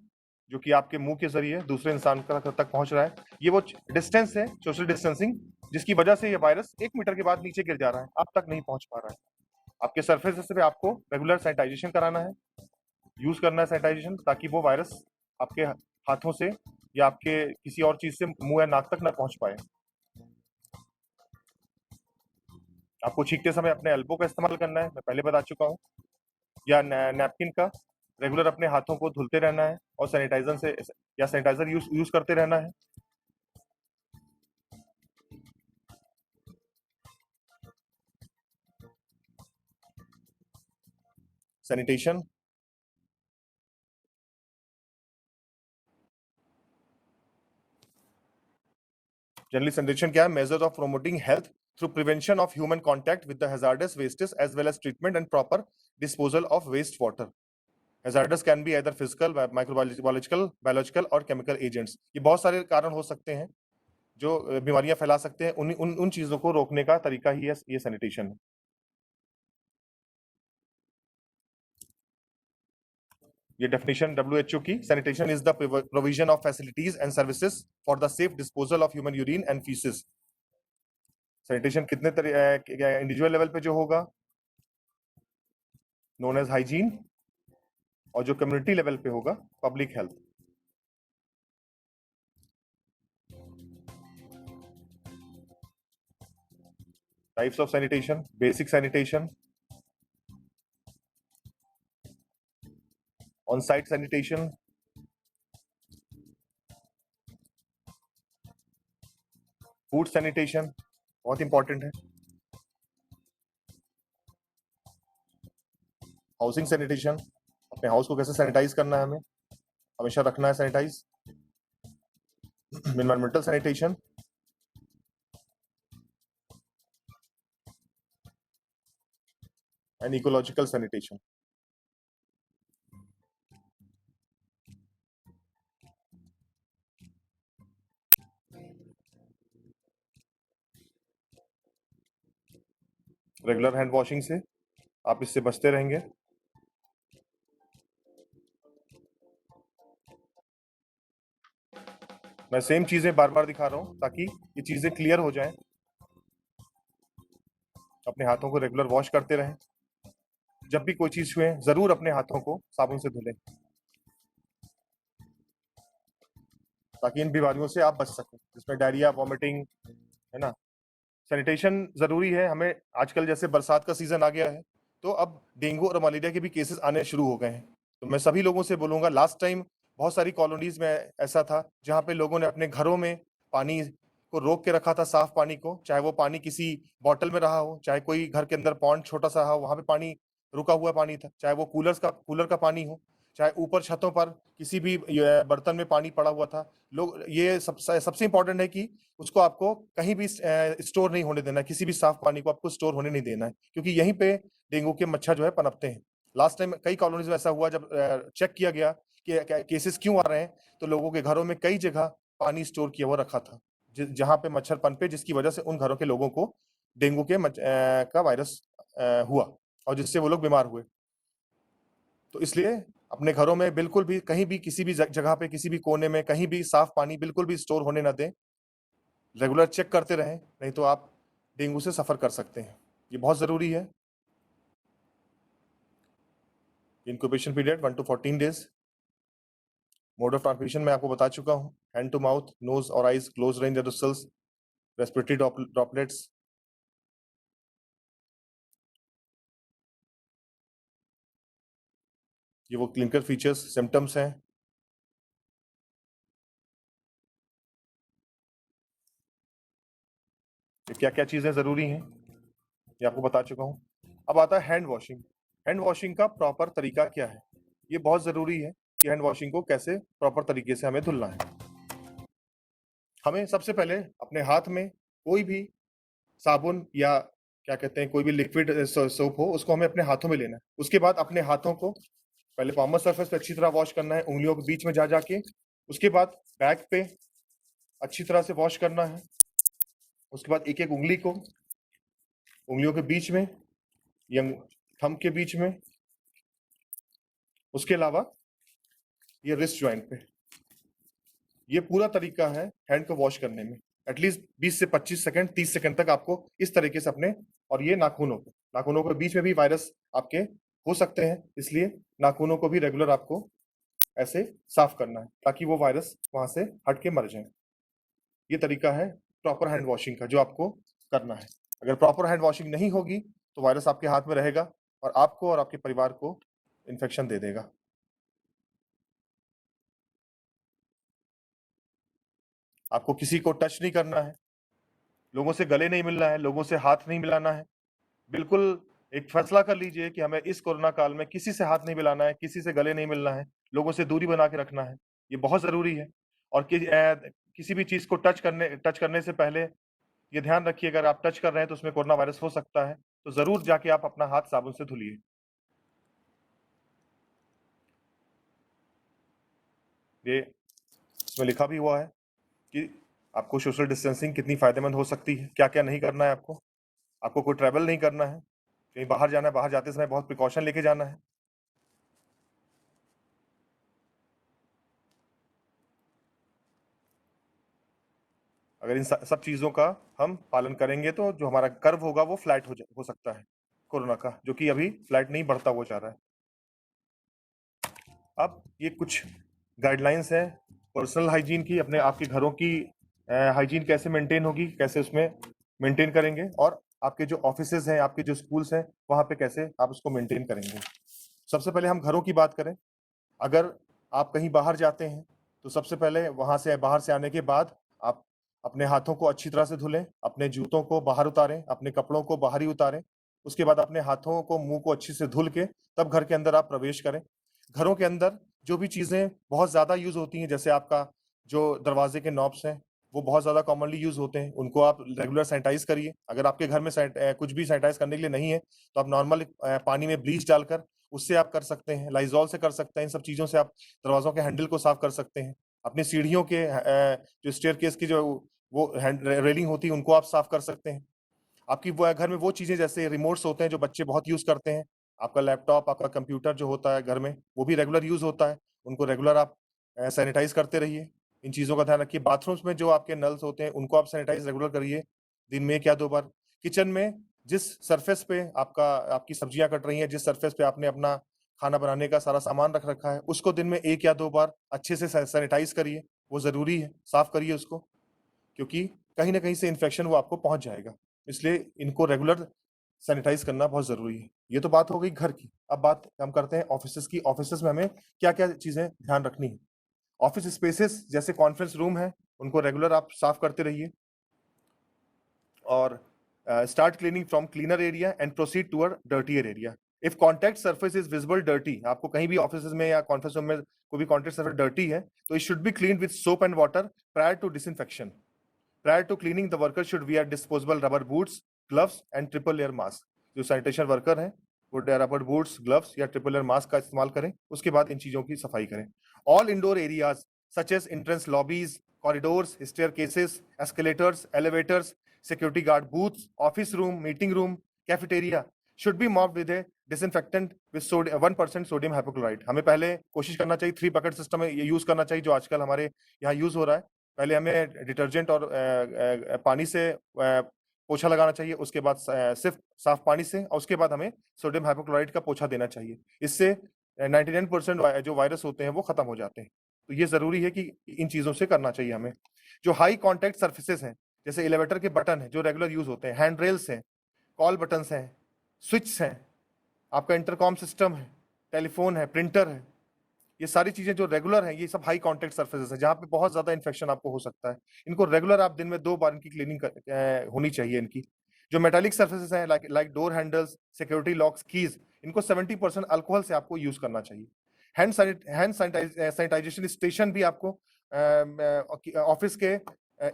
जो कि आपके मुंह के जरिए दूसरे इंसान तक पहुंच रहा है। ये वो डिस्टेंस है, सोशल डिस्टेंसिंग, जिसकी वजह से ये वायरस 1 मीटर के बाद नीचे गिर जा रहा है, आप तक नहीं पहुंच पा रहा है। आपके सरफेस पे आपको रेगुलर सैनिटाइजेशन कराना है, यूज करना है सैनिटाइजेशन, ताकि वो वायरस आपके हाथों से या आपके किसी और चीज से मुंह या नाक तक ना पहुंच पाए। आपको छींकते समय अपने एल्बो का इस्तेमाल करना है, मैं पहले बता चुका हूँ, या नैपकिन का। रेगुलर अपने हाथों को धुलते रहना है और सैनिटाइजर से या सैनिटाइजर यूज करते रहना है। सैनिटेशन, जनरली सैनिटेशन क्या है? Measures of promoting health through prevention of human contact with the hazardous wastes as well as treatment and proper disposal of waste water. Hazardous can be either physical, microbiological, biological और chemical agents. ये बहुत सारे कारण हो सकते हैं जो बीमारियां फैला सकते हैं। उन चीजों को रोकने का तरीका ही है ये सैनिटेशन है। ये डेफिनेशन WHO की, sanitation is the provision of facilities and services for the safe disposal of human urine and faeces. Sanitation कितने इंडिविजुअल लेवल पे जो होगा, नोन एज हाइजीन, और जो कम्युनिटी लेवल पे होगा, public health. Types of sanitation: basic sanitation, on site sanitation, food sanitation बहुत important है, हाउसिंग सैनिटेशन, अपने हाउस को कैसे सैनिटाइज करना है हमें, हमेशा रखना है sanitise, environmental sanitation, and ecological sanitation. Regular hand washing से आप इससे बचते रहेंगे। मैं सेम चीजें बार बार दिखा रहा हूं ताकि ये चीजें क्लियर हो जाएं। अपने हाथों को रेगुलर वॉश करते रहें। जब भी कोई चीज छुएं जरूर अपने हाथों को साबुन से धुलें ताकि इन बीमारियों से आप बच सकें, जिसमें डायरिया, वॉमिटिंग, है ना। सैनिटेशन जरूरी है हमें। आजकल जैसे बरसात का सीजन आ गया है तो अब डेंगू और मलेरिया के भी केसेस आने शुरू हो गए हैं। तो मैं सभी लोगों से बोलूंगा, लास्ट टाइम बहुत सारी कॉलोनीज में ऐसा था जहां पे लोगों ने अपने घरों में पानी को रोक के रखा था, साफ पानी को, चाहे वो पानी किसी बॉटल में रहा हो, चाहे कोई घर के अंदर पॉन्ड छोटा सा हो वहां पे पानी रुका हुआ पानी था, चाहे वो कूलर का पानी हो, चाहे ऊपर छतों पर किसी भी बर्तन में पानी पड़ा हुआ था। लोग ये सबसे इंपॉर्टेंट है कि उसको आपको कहीं भी स्टोर नहीं होने देना है, किसी भी साफ पानी को आपको स्टोर होने नहीं देना है, क्योंकि यहीं पे डेंगू के मच्छर जो है पनपते हैं। लास्ट टाइम कई कॉलोनीज में ऐसा हुआ, जब चेक किया गया कि केसेस क्यों आ रहे हैं, तो लोगों के घरों में कई जगह पानी स्टोर किया हुआ रखा था जहां पे मच्छर पनपे, जिसकी वजह से उन घरों के लोगों को डेंगू का वायरस हुआ और जिससे वो लोग बीमार हुए। तो इसलिए अपने घरों में बिल्कुल भी कहीं भी किसी भी जगह पे किसी भी कोने में कहीं भी साफ पानी बिल्कुल भी स्टोर होने ना दें। रेगुलर चेक करते रहें, नहीं तो आप डेंगू से सफर कर सकते हैं। ये बहुत जरूरी है। Incubation period 1 to 14 days. Mode of transmission मैं आपको बता चुका हूं, हैंड टू माउथ, नोज और eyes, close range aerosols, respiratory droplets. ये वो क्लिनिकल फीचर्स, सिम्टम्स हैं। क्या क्या चीजें जरूरी हैं ये आपको बता चुका हूं। अब आता है हैंड वॉशिंग। हैंड वॉशिंग का प्रॉपर तरीका क्या है, ये बहुत जरूरी है कि हैंड वॉशिंग को कैसे प्रॉपर तरीके से हमें धुलना है। हमें सबसे पहले अपने हाथ में कोई भी साबुन या क्या कहते हैं कोई भी लिक्विड सोप हो, उसको हमें अपने हाथों में लेना है। उसके बाद अपने हाथों को पहले पामर सरफेस पे अच्छी तरह वॉश करना है, उंगलियों के बीच में जा जाके। उसके बाद बैक पे अच्छी तरह से वॉश करना है। उसके बाद एक एक उंगली को उंगलियों के बीच में या थंब के बीच में, उसके अलावा ये रिस्ट जॉइंट पे। ये पूरा तरीका है हैंड को वॉश करने में। एटलीस्ट 20 से 25 सेकंड, 30 सेकंड तक आपको इस तरीके से अपने, और ये नाखूनों के बीच में भी वायरस आपके हो सकते हैं, इसलिए नाखूनों को भी रेगुलर आपको ऐसे साफ करना है ताकि वो वायरस वहां से हट के मर जाए। ये तरीका है प्रॉपर हैंड वॉशिंग का जो आपको करना है। अगर प्रॉपर हैंड वॉशिंग नहीं होगी तो वायरस आपके हाथ में रहेगा और आपको और आपके परिवार को इन्फेक्शन दे देगा। आपको किसी को टच नहीं करना है, लोगों से गले नहीं मिलना है, लोगों से हाथ नहीं मिलाना है। बिल्कुल एक फैसला कर लीजिए कि हमें इस कोरोना काल में किसी से हाथ नहीं मिलाना है, किसी से गले नहीं मिलना है, लोगों से दूरी बना के रखना है। ये बहुत जरूरी है। और किसी भी चीज को टच करने से पहले ये ध्यान रखिए, अगर आप टच कर रहे हैं तो उसमें कोरोना वायरस हो सकता है, तो जरूर जाके आप अपना हाथ साबुन से धुलिए। ये इसमें लिखा भी हुआ है कि आपको सोशल डिस्टेंसिंग कितनी फायदेमंद हो सकती है, क्या क्या नहीं करना है आपको। आपको कोई ट्रैवल नहीं करना है, कहीं बाहर जाना है, बाहर जाते समय बहुत प्रिकॉशन लेके जाना है। अगर इन सब चीजों का हम पालन करेंगे तो जो हमारा कर्व होगा वो फ्लैट हो सकता है कोरोना का, जो कि अभी फ्लैट नहीं बढ़ता हुआ जा रहा है। अब ये कुछ गाइडलाइंस है पर्सनल हाइजीन की, अपने आपके घरों की हाइजीन कैसे मेंटेन होगी, कैसे उसमें मेंटेन करेंगे, और आपके जो ऑफिसेज हैं, आपके जो स्कूल्स हैं, वहां पे कैसे आप उसको मेंटेन करेंगे। सबसे पहले हम घरों की बात करें। अगर आप कहीं बाहर जाते हैं तो सबसे पहले वहां से बाहर से आने के बाद आप अपने हाथों को अच्छी तरह से धुलें, अपने जूतों को बाहर उतारें, अपने कपड़ों को बाहर ही उतारें। उसके बाद अपने हाथों को, मुंह को अच्छी से धुल के तब घर के अंदर आप प्रवेश करें। घरों के अंदर जो भी चीजें बहुत ज्यादा यूज होती हैं, जैसे आपका जो दरवाजे के नॉब्स हैं वो बहुत ज्यादा कॉमनली यूज होते हैं, उनको आप रेगुलर सैनिटाइज करिए। अगर आपके घर में कुछ भी सैनिटाइज करने के लिए नहीं है तो आप नॉर्मल पानी में ब्लीच डालकर उससे आप कर सकते हैं, लाइजॉल से कर सकते हैं। इन सब चीजों से आप दरवाजों के हैंडल को साफ कर सकते हैं। अपनी सीढ़ियों के जो स्टेयर केस की जो वो रेलिंग होती है उनको आप साफ कर सकते हैं। आपकी वो घर में वो चीजें जैसे रिमोट्स होते हैं जो बच्चे बहुत यूज करते हैं, आपका लैपटॉप, आपका कंप्यूटर जो होता है घर में वो भी रेगुलर यूज होता है, उनको रेगुलर आप सैनिटाइज करते रहिए। इन चीजों का ध्यान रखिए। बाथरूम्स में जो आपके नल्स होते हैं उनको आप सैनिटाइज रेगुलर करिए, दिन में 1 या 2 बार। किचन में जिस सरफेस पे आपकी सब्जियां कट रही हैं, जिस सरफेस पे आपने अपना खाना बनाने का सारा सामान रख रखा है, उसको दिन में 1 या 2 बार अच्छे से सैनिटाइज करिए। वो जरूरी है, साफ करिए उसको, क्योंकि कहीं ना कहीं से इन्फेक्शन वो आपको पहुंच जाएगा। इसलिए इनको रेगुलर सैनिटाइज करना बहुत जरूरी है। ये तो बात हो गई घर की। अब बात हम करते हैं ऑफिसेस की। ऑफिसेस में हमें क्या क्या चीजें ध्यान रखनी है। ऑफिस स्पेसेस जैसे कॉन्फ्रेंस रूम है उनको रेगुलर आप साफ करते रहिए, और start cleaning from cleaner area and proceed toward dirtier area. If contact surface is visible dirty, आपको कहीं भी ऑफिस में या कॉन्फ्रेंस रूम में कोई भी कॉन्टैक्ट सरफेस डर्टी है तो it should be clean with soap and water prior to disinfection. Prior to cleaning, the worker should wear disposable rubber boots, gloves, and triple layer mask. जो sanitation worker हैं वो rubber boots, gloves या triple layer mask का इस्तेमाल करें। उसके बाद इन चीजों की सफाई करें। All indoor areas such as entrance lobbies, corridors, staircases, escalators, elevators, security guard booths, office room, meeting room, cafeteria should be mopped with a disinfectant with 1% sodium hypochlorite। हमें पहले कोशिश करना चाहिए 3 बकेट सिस्टम ये use करना चाहिए जो आजकल हमारे यहाँ यूज हो रहा है। पहले हमें डिटर्जेंट और पानी से पोछा लगाना चाहिए, उसके बाद सिर्फ साफ पानी से, और उसके बाद हमें सोडियम हाइपोक्लोराइड का पोछा देना चाहिए। इससे 99% जो वायरस होते हैं वो खत्म हो जाते हैं। तो ये जरूरी है कि इन चीजों से करना चाहिए हमें। जो हाई कॉन्टेक्ट सर्फेसेस हैं जैसे एलिवेटर के बटन है जो रेगुलर यूज होते हैं, हैंड रेल्स हैं, कॉल बटन्स हैं, स्विच हैं, आपका इंटरकॉम सिस्टम है, टेलीफोन है, प्रिंटर है, ये सारी चीजें जो रेगुलर हैं ये सब हाई कॉन्टेक्ट सर्फेसेस है जहां पे बहुत ज्यादा इन्फेक्शन आपको हो सकता है। इनको रेगुलर आप दिन में 2 बार इनकी क्लीनिंग होनी चाहिए इनकी। जो मेटालिक सर्फेसेस हैं like door handles, security locks, keys, इनको 70% अल्कोहल से आपको यूज करना चाहिए। हैंड सैनिटाइजेशन स्टेशन भी आपको ऑफिस के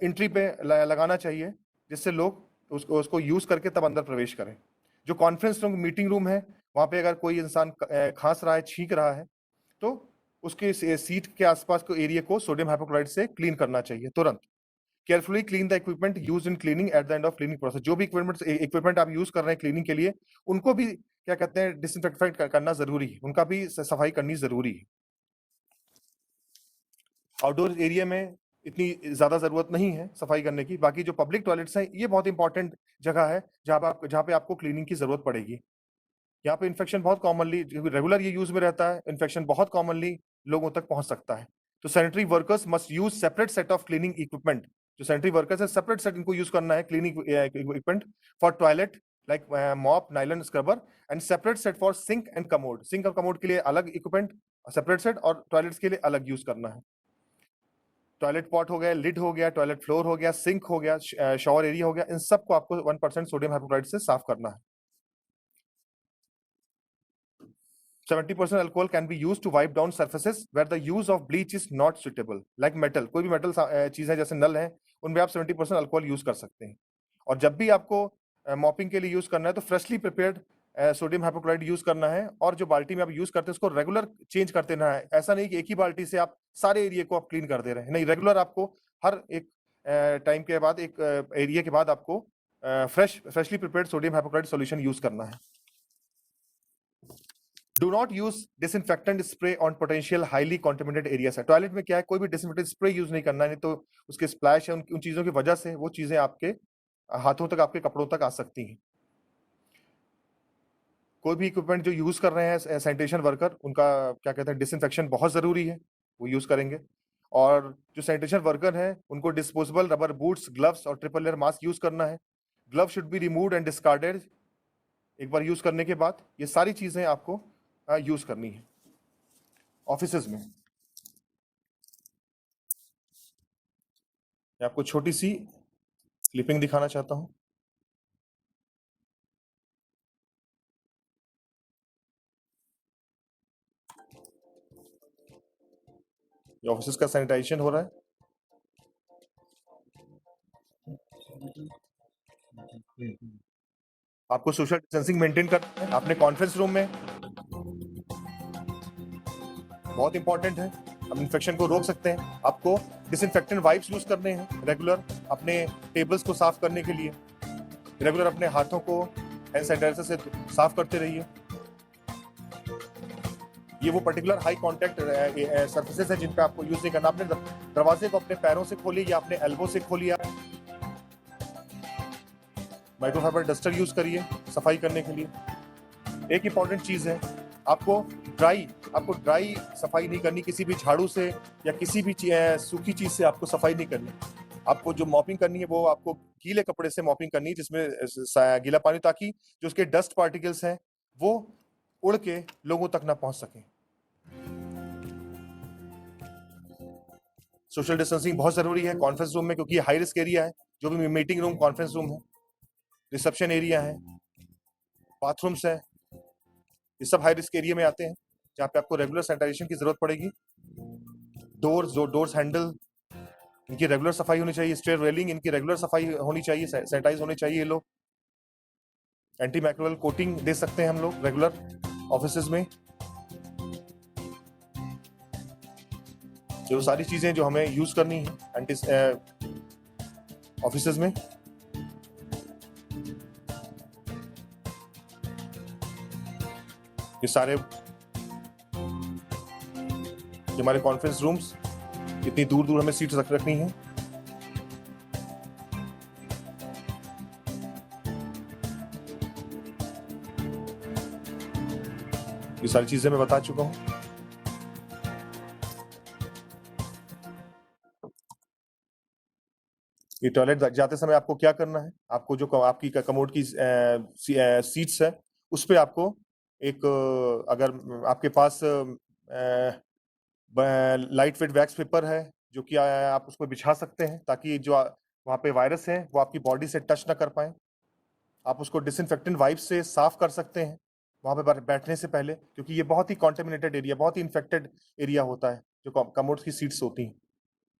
एंट्री पे लगाना चाहिए, जिससे लोग उसको यूज करके तब अंदर प्रवेश करें। जो कॉन्फ्रेंस रूम, मीटिंग रूम है, वहां पे अगर कोई इंसान खांस रहा है, छींक रहा है, तो उसके सीट के आसपास को एरिया को सोडियम हाइपोक्लोराइड से क्लीन करना चाहिए तुरंत। Carefully clean the equipment use in cleaning at the end of cleaning process. जो भी इक्विपमेंट आप यूज कर रहे हैं क्लीनिंग के लिए, उनको भी क्या कहते हैं डिसइंफेक्ट करना जरूरी है, उनका भी सफाई करनी जरूरी है। आउटडोर एरिया में इतनी ज्यादा जरूरत नहीं है सफाई करने की। बाकी जो पब्लिक टॉयलेट्स हैं ये बहुत इंपॉर्टेंट जगह है जहाँ पे आपको क्लीनिंग की जरूरत पड़ेगी। यहाँ पे इन्फेक्शन बहुत कॉमनली, रेगुलर ये यूज में रहता है, इन्फेक्शन बहुत कॉमनली लोगों तक पहुंच सकता है। तो sanitary workers must use separate set of cleaning equipment. जो सैनिटरी वर्कर्स है सेपरेट सेट इनको यूज करना है cleaning equipment for toilet like mop, nylon scrubber, and separate set for sink and commode. Sink और कमोड के लिए अलग equipment separate set, और टॉयलेट्स के लिए अलग यूज करना है। टॉयलेट पॉट हो गया, लिड हो गया, टॉयलेट फ्लोर हो गया, सिंक हो गया, शॉवर एरिया हो गया, इन सबको आपको 1% सोडियम हाइपोक्लोराइड से साफ करना है। 70% alcohol can be used to wipe down surfaces where the use of bleach is not suitable, like metal। कोई भी मेटल चीज है जैसे नल है, उनमें आप 70% अल्कोहल यूज कर सकते हैं। और जब भी आपको मॉपिंग के लिए यूज करना है तो freshly prepared sodium hypochlorite use करना है, और जो बाल्टी में आप यूज करते हैं उसको रेगुलर चेंज करते रहना है। ऐसा नहीं कि एक ही बाल्टी से आप सारे एरिया को आप क्लीन कर दे रहे हैं, नहीं, रेगुलर आपको हर एक टाइम के बाद, एक एरिया के बाद आपको freshly prepared sodium hypochlorite solution use करना है। Do not use disinfectant spray on potential highly contaminated areas है। टॉयलेट में क्या है, कोई भी डिसइंफेक्टेंट स्प्रे यूज नहीं करना है, नहीं तो उसके स्प्लैश है उन चीजों की वजह से वो चीजें आपके हाथों तक, आपके कपड़ों तक आ सकती हैं। कोई भी इक्विपमेंट जो यूज कर रहे हैं सैनिटेशन वर्कर, उनका क्या कहते हैं डिसइंफेक्शन बहुत जरूरी है, वो यूज करेंगे। और जो सैनिटेशन वर्कर है उनको डिस्पोजेबल रबर बूट्स, ग्लव्स और ट्रिपल लेयर मास्क यूज करना है। Glove should be removed and discarded एक बार यूज करने के बाद। ये सारी चीजें आपको यूज करनी है ऑफिसेज में। मैं आपको छोटी सी क्लिपिंग दिखाना चाहता हूं। ये ऑफिस का सैनिटाइजेशन हो रहा है। आपको सोशल डिस्टेंसिंग मेंटेन करना है। आपने कॉन्फ्रेंस रूम में, बहुत इंपॉर्टेंट है, हम इन्फेक्शन को रोक सकते हैं। आपको डिसइंफेक्टेंट वाइप्स यूज करने हैं रेगुलर, अपने टेबल्स को साफ करने के लिए। रेगुलर अपने हाथों को हैंड सैनिटाइजर से साफ करते रहिए। ये वो पर्टिकुलर हाई कांटेक्ट सरफेसेस है जिन पे आपको यूज नहीं करना। अपने दरवाजे को अपने पैरों से खोलिए या अपने एल्बो से खोलिए। माइक्रोफाइबर डस्टर यूज करिए सफाई करने के लिए। एक इंपॉर्टेंट चीज है, आपको ड्राई सफाई नहीं करनी। किसी भी झाड़ू से या किसी भी सूखी चीज से आपको सफाई नहीं करनी। आपको जो मॉपिंग करनी है वो आपको गीले कपड़े से मॉपिंग करनी है, जिसमें गीला पानी, ताकि जो उसके डस्ट पार्टिकल्स हैं वो उड़ के लोगों तक ना पहुंच सके। सोशल डिस्टेंसिंग बहुत जरूरी है कॉन्फ्रेंस रूम में, क्योंकि ये हाई रिस्क एरिया है। जो भी मीटिंग रूम, कॉन्फ्रेंस रूम है, रिसेप्शन एरिया है, बाथरूम्स है, ये सब हाई रिस्क एरिया में आते हैं, जहाँ पे आपको रेगुलर सैनिटाइजेशन की जरूरत पड़ेगी। डोर्स हैंडल, इनकी रेगुलर सफाई होनी चाहिए। स्टेयर रेलिंग, इनकी रेगुलर सफाई होनी चाहिए, सैनिटाइज होने चाहिए। ये लोग एंटी माइक्रोबियल कोटिंग दे सकते हैं हम लोग रेगुलर ऑफिसेज में। जो सारी चीजें जो हमें यूज करनी है एंटी ऑफिसेज में। ये सारे हमारे कॉन्फ्रेंस रूम्स, इतनी दूर दूर हमें सीट्स रखनी है। ये सारी चीजें मैं बता चुका हूं। ये टॉयलेट जाते समय आपको क्या करना है, आपको जो आपकी कमोड की सीट्स है उस पे आपको एक, अगर आपके पास लाइट वेट वैक्स पेपर है जो कि आप उस पर बिछा सकते हैं, ताकि जो वहाँ पे वायरस है वो आपकी बॉडी से टच ना कर पाए। आप उसको डिसइंफेक्टेंट वाइप से साफ कर सकते हैं वहाँ पे बैठने से पहले, क्योंकि ये बहुत ही कॉन्टेमिनेटेड एरिया, बहुत ही इन्फेक्टेड एरिया होता है जो कमोड्स की सीट्स होती हैं।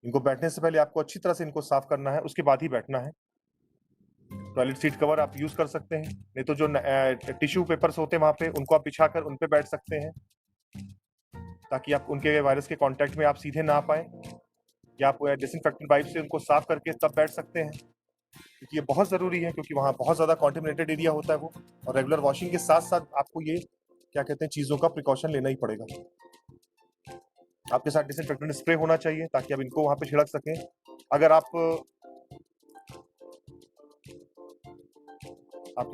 इनको बैठने से पहले आपको अच्छी तरह से इनको साफ करना है, उसके बाद ही बैठना है। टॉयलेट सीट कवर आप यूज कर सकते हैं, नहीं तो जो टिश्यू पेपर्स होते हैं वहाँ पे, उनको आप बिछाकर उन पे बैठ सकते हैं, ताकि आप उनके वायरस के कांटेक्ट में आप सीधे ना आ पाए। या आप डिसइंफेक्टेंट वाइप से उनको साफ करके तब बैठ सकते हैं, क्योंकि ये बहुत ज़रूरी है, क्योंकि वहाँ बहुत ज़्यादा कॉन्टेमिनेटेड एरिया होता है वो। और रेगुलर वॉशिंग के साथ साथ आपको ये क्या कहते हैं चीज़ों का प्रिकॉशन लेना ही पड़ेगा। आपके साथ डिसइंफेक्टेंट स्प्रे होना चाहिए ताकि आप इनको वहाँ पे छिड़क सकें। अगर आपके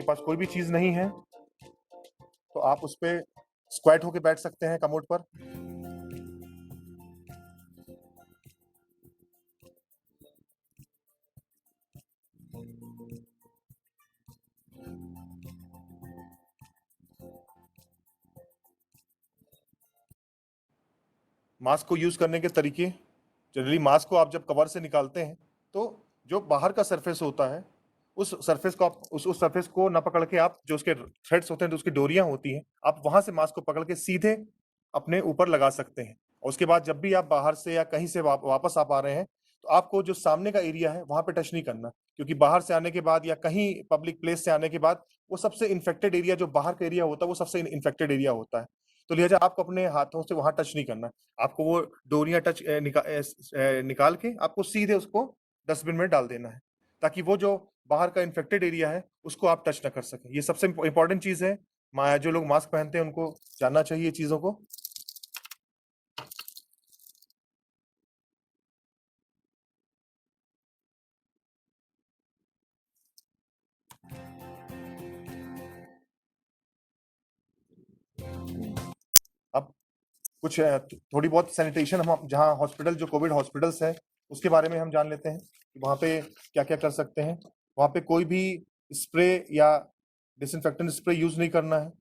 पास कोई भी चीज़ नहीं है तो आप उस पर स्क्वाट होके बैठ सकते हैं कमोड पर। मास्क को यूज करने के तरीके, जनरली मास्क को आप जब कवर से निकालते हैं तो जो बाहर का सरफेस होता है उस सरफेस को आप उस सरफेस को ना पकड़ के, आप जो उसके थ्रेड्स होते हैं, जो उसकी डोरियां होती हैं, आप वहां से मास्क को पकड़ के सीधे अपने ऊपर लगा सकते हैं। और उसके बाद जब भी आप बाहर से या कहीं से वापस आ पा रहे हैं तो आपको जो सामने का एरिया है वहां पे टच नहीं करना, क्योंकि बाहर से आने के बाद या कहीं पब्लिक प्लेस से आने के बाद वो सबसे इन्फेक्टेड एरिया, जो बाहर का एरिया होता है वो सबसे इन्फेक्टेड एरिया होता है। तो लिहाजा आपको अपने हाथों से वहां टच नहीं करना। आपको वो डोरियां निकाल के आपको सीधे उसको डस्टबिन में डाल देना है, ताकि वो जो बाहर का इन्फेक्टेड एरिया है उसको आप टच ना कर सकें। ये सबसे इंपॉर्टेंट चीज है। जो लोग मास्क पहनते हैं उनको जानना चाहिए चीजों को। अब कुछ थोड़ी बहुत सैनिटेशन हम जहाँ हॉस्पिटल, जो कोविड हॉस्पिटल्स है उसके बारे में हम जान लेते हैं कि वहाँ पे क्या क्या कर सकते हैं। वहाँ पे कोई भी स्प्रे या डिसइंफेक्टेंट स्प्रे यूज नहीं करना है।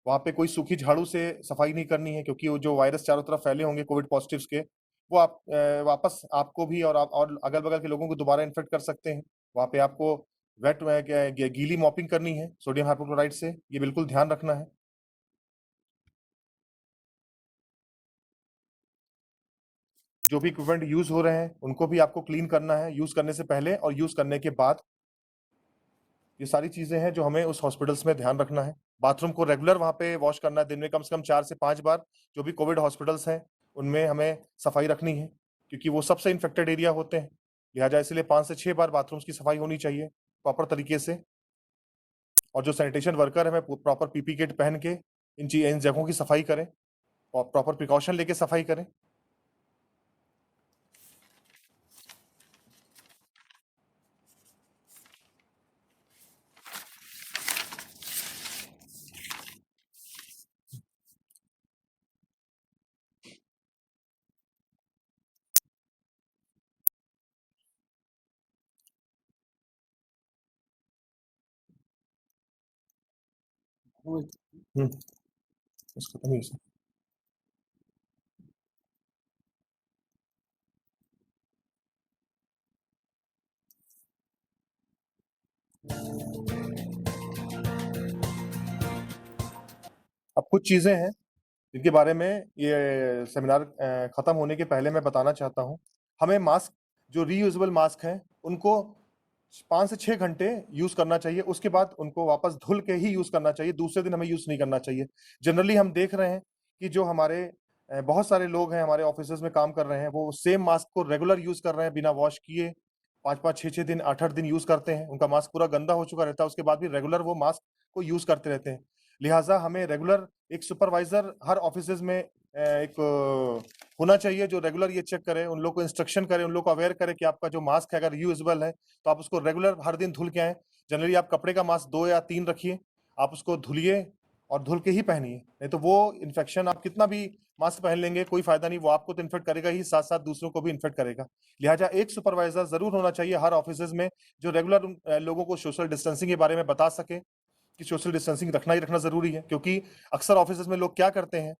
वहाँ पे कोई सूखी झाड़ू से सफाई नहीं करनी है, क्योंकि वो जो वायरस चारों तरफ फैले होंगे कोविड पॉजिटिव्स के, वो वापस आपको भी और अगल बगल के लोगों को दोबारा इन्फेक्ट कर सकते हैं। वहाँ पे आपको वेट गीली मॉपिंग करनी है सोडियम हाइपोक्लोराइड से, ये बिल्कुल ध्यान रखना है। जो भी इक्विपमेंट यूज हो रहे हैं उनको भी आपको क्लीन करना है, यूज करने से पहले और यूज करने के बाद। ये सारी चीजें हैं जो हमें उस हॉस्पिटल्स में ध्यान रखना है। बाथरूम को रेगुलर वहां पे वॉश करना है, दिन में कम से कम 4 से 5 बार। जो भी कोविड हॉस्पिटल्स हैं उनमें हमें सफाई रखनी है, क्योंकि वो सबसे इन्फेक्टेड एरिया होते हैं। लिहाजा इसलिए 5 से 6 बार बाथरूम्स की सफाई होनी चाहिए प्रॉपर तरीके से। और जो सैनिटेशन वर्कर है, हमें प्रॉपर पीपी किट पहन के इन जगहों की सफाई करें और प्रॉपर प्रिकॉशन लेके सफाई करें। उसका तो नहीं है। अब कुछ चीजें हैं जिनके बारे में ये सेमिनार खत्म होने के पहले मैं बताना चाहता हूं। हमें मास्क, जो रीयूजेबल मास्क हैं, उनको 5 से 6 घंटे यूज करना चाहिए। उसके बाद उनको वापस धुल के ही यूज करना चाहिए, दूसरे दिन हमें यूज नहीं करना चाहिए। जनरली हम देख रहे हैं कि जो हमारे बहुत सारे लोग हैं हमारे ऑफिसेज में काम कर रहे हैं, वो सेम मास्क को रेगुलर यूज कर रहे हैं बिना वॉश किए। 5-5, 6-6 दिन, 8-8 दिन यूज करते हैं, उनका मास्क पूरा गंदा हो चुका रहता है, उसके बाद भी रेगुलर वो मास्क को यूज करते रहते हैं। लिहाजा हमें रेगुलर एक सुपरवाइजर हर ऑफिसेज में एक होना चाहिए जो रेगुलर ये चेक करे, उन लोग को इंस्ट्रक्शन करे, उन लोग को अवेयर करे कि आपका जो मास्क है अगर यूजेबल है तो आप उसको रेगुलर हर दिन धुल के आए। जनरली आप कपड़े का मास्क 2 या 3 रखिए, आप उसको धुलिए और धुल के ही पहनिए, नहीं तो वो इन्फेक्शन, आप कितना भी मास्क पहन लेंगे कोई फायदा नहीं, वो आपको तो इन्फेक्ट करेगा ही, साथ साथ दूसरों को भी इन्फेक्ट करेगा। लिहाजा एक सुपरवाइजर जरूर होना चाहिए हर ऑफिसेज में जो रेगुलर लोगों को सोशल डिस्टेंसिंग के बारे में बता सके कि सोशल डिस्टेंसिंग रखना ही रखना जरूरी है। क्योंकि अक्सर ऑफिसेज में लोग क्या करते हैं,